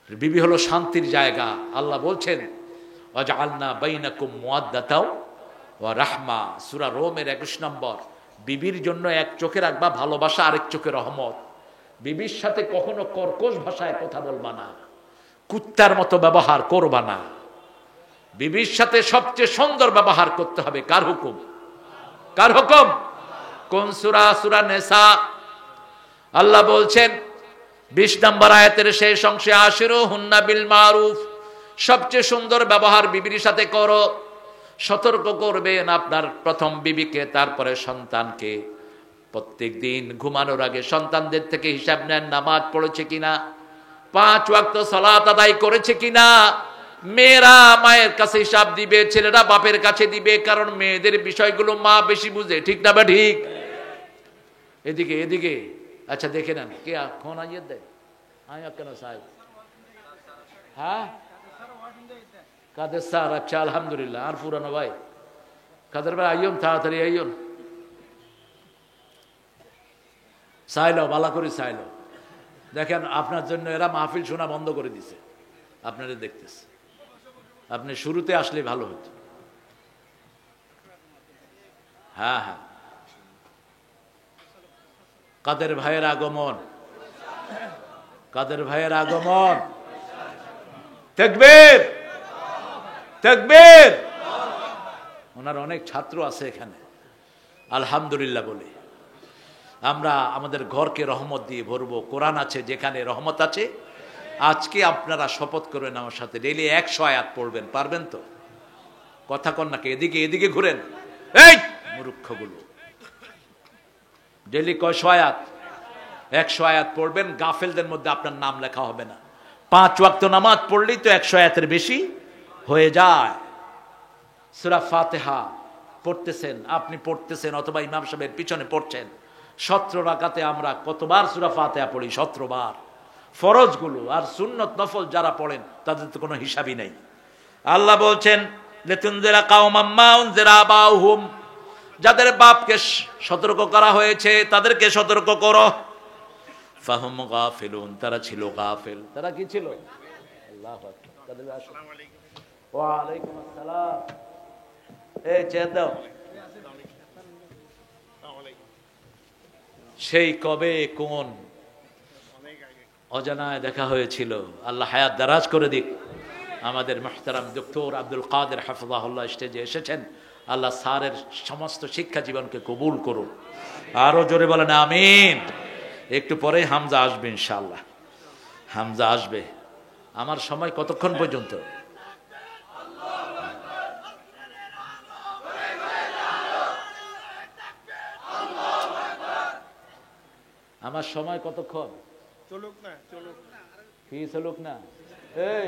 বিবি হলো শান্তির জায়গা। আল্লাহ বলছেন, ওয়াজআলনা বাইনাকুম মুওয়াদ্দাতাও ওয়া রাহমা, সূরা রোমের 21 নম্বর। বিবির জন্য এক চোখে রাখবা ভালোবাসা, আরেক চোখে রহমত। বিবির সাথে কখনো কর্কশ ভাষায় কথা বলবা না, কুত্তার মতো ব্যবহার করবা না। বিবির সাথে সবচেয়ে সুন্দর ব্যবহার করতে হবে। কার হুকুম? কার হুকুম? কোন সূরা? সূরা নিসা। আল্লাহ বলছেন 20 নম্বর আয়াতের শেষ অংশে, আশিরুহুন্না বিল মারুফ, সবচেয়ে সুন্দর ব্যবহার বিবির সাথে করো। সতর্ক করবেন আপনার প্রথম বিবিকে, তারপরে সন্তানকে। প্রত্যেক দিন ঘুমানোর আগে সন্তানদের থেকে হিসাব নেন, নামাজ পড়েছে কিনা, 5 ওয়াক্ত সালাত আদায় করেছে কিনা। মেয়েরা মায়ের কাছে হিসাব দিবে, ছেলেরা বাপের কাছে দিবে, কারণ মেয়েদের বিষয়গুলো মা বেশি বুঝে, ঠিক না বা ঠিক? এদিকে এদিকে, আচ্ছা দেখে নেন কে ফোন আইয়ে দেয়। আমি কেন সাহেব? হ্যাঁ, কাদের স্যার? আচ্ছা আলহামদুলিল্লাহ। আর পুরানো ভাই কাদের ভাই, আইয়ন তাড়াতাড়ি আইয়ন, চাইলো বালা করে চাইলো। দেখেন আপনার জন্য এরা মাহফিল শোনা বন্ধ করে দিছে, আপনারা দেখতেছে। আপনি শুরুতে আসলে ভালো হতো। হ্যাঁ হ্যাঁ, কাদের ভাইয়ের আগমন, কাদের ভাইয়ের আগমন। তাকবীর, তাকবীর। ওনার অনেক ছাত্র আছে এখানে, আলহামদুলিল্লাহ বলে আমরা আমাদের ঘরকে রহমত দিয়ে ভরবো। কোরআন আছে, যেখানে রহমত আছে। আজকে আপনারা শপথ করবেন আমার সাথে, ডেইলি 100 আয়াত পড়বেন। পারবেন তো? কথা কন নাকি? এদিকে এদিকে ঘুরেন, এই মূর্খগুলো। ডেইলি কয়শো আয়াত? 100 আয়াত পড়বেন। গাফেলদের মধ্যে আপনার নাম লেখা হবে না। 5 ওয়াক্ত নামাজ পড়লেই তো 100 আয়াতের বেশি হয়ে যায়। সূরা ফাতিহা পড়তেছেন, আপনি পড়তেছেন অথবা ইমাম সাহেবের পিছনে পড়ছেন। 17 রাকাতে আমরা কতবার সূরা ফাতিহা পড়ি? 17 বার। ফরজগুলো আর সুন্নত নফল যারা পড়েন তাদের তো কোনো হিসাবই নেই। আল্লাহ বলছেন, লিতুনজিরা কওমান মা উনজিরা আবাউহুম, যাদের বাপকে সতর্ক করা হয়েছে তাদেরকে সতর্ক করো। ফাহুম গাফিলুন, তারা ছিল গাফেল। তারা কি ছিল? আল্লাহু আকবার। কাদের আসো। ওয়া আলাইকুম আসসালাম। এই চেয়ে দাও। সেই কবে কোন অজানায় দেখা হয়েছিল। আল্লাহ হায়াত দারাজ করে দিক। আমাদের মুহতারাম ডক্টর আব্দুল কাদের হাফিজাহুল্লাহ স্টেজে এসেছেন। আল্লাহ স্যারের সমস্ত শিক্ষা জীবনকে কবুল করুন। আরো জোরে বলেন আমিন। একটু পরে হামজা আসবে ইনশাআল্লাহ, হামজা আসবে। আমার সময় কতক্ষণ পর্যন্ত? আমার সময় কতক্ষণ? চলুক না, চলুক না, এই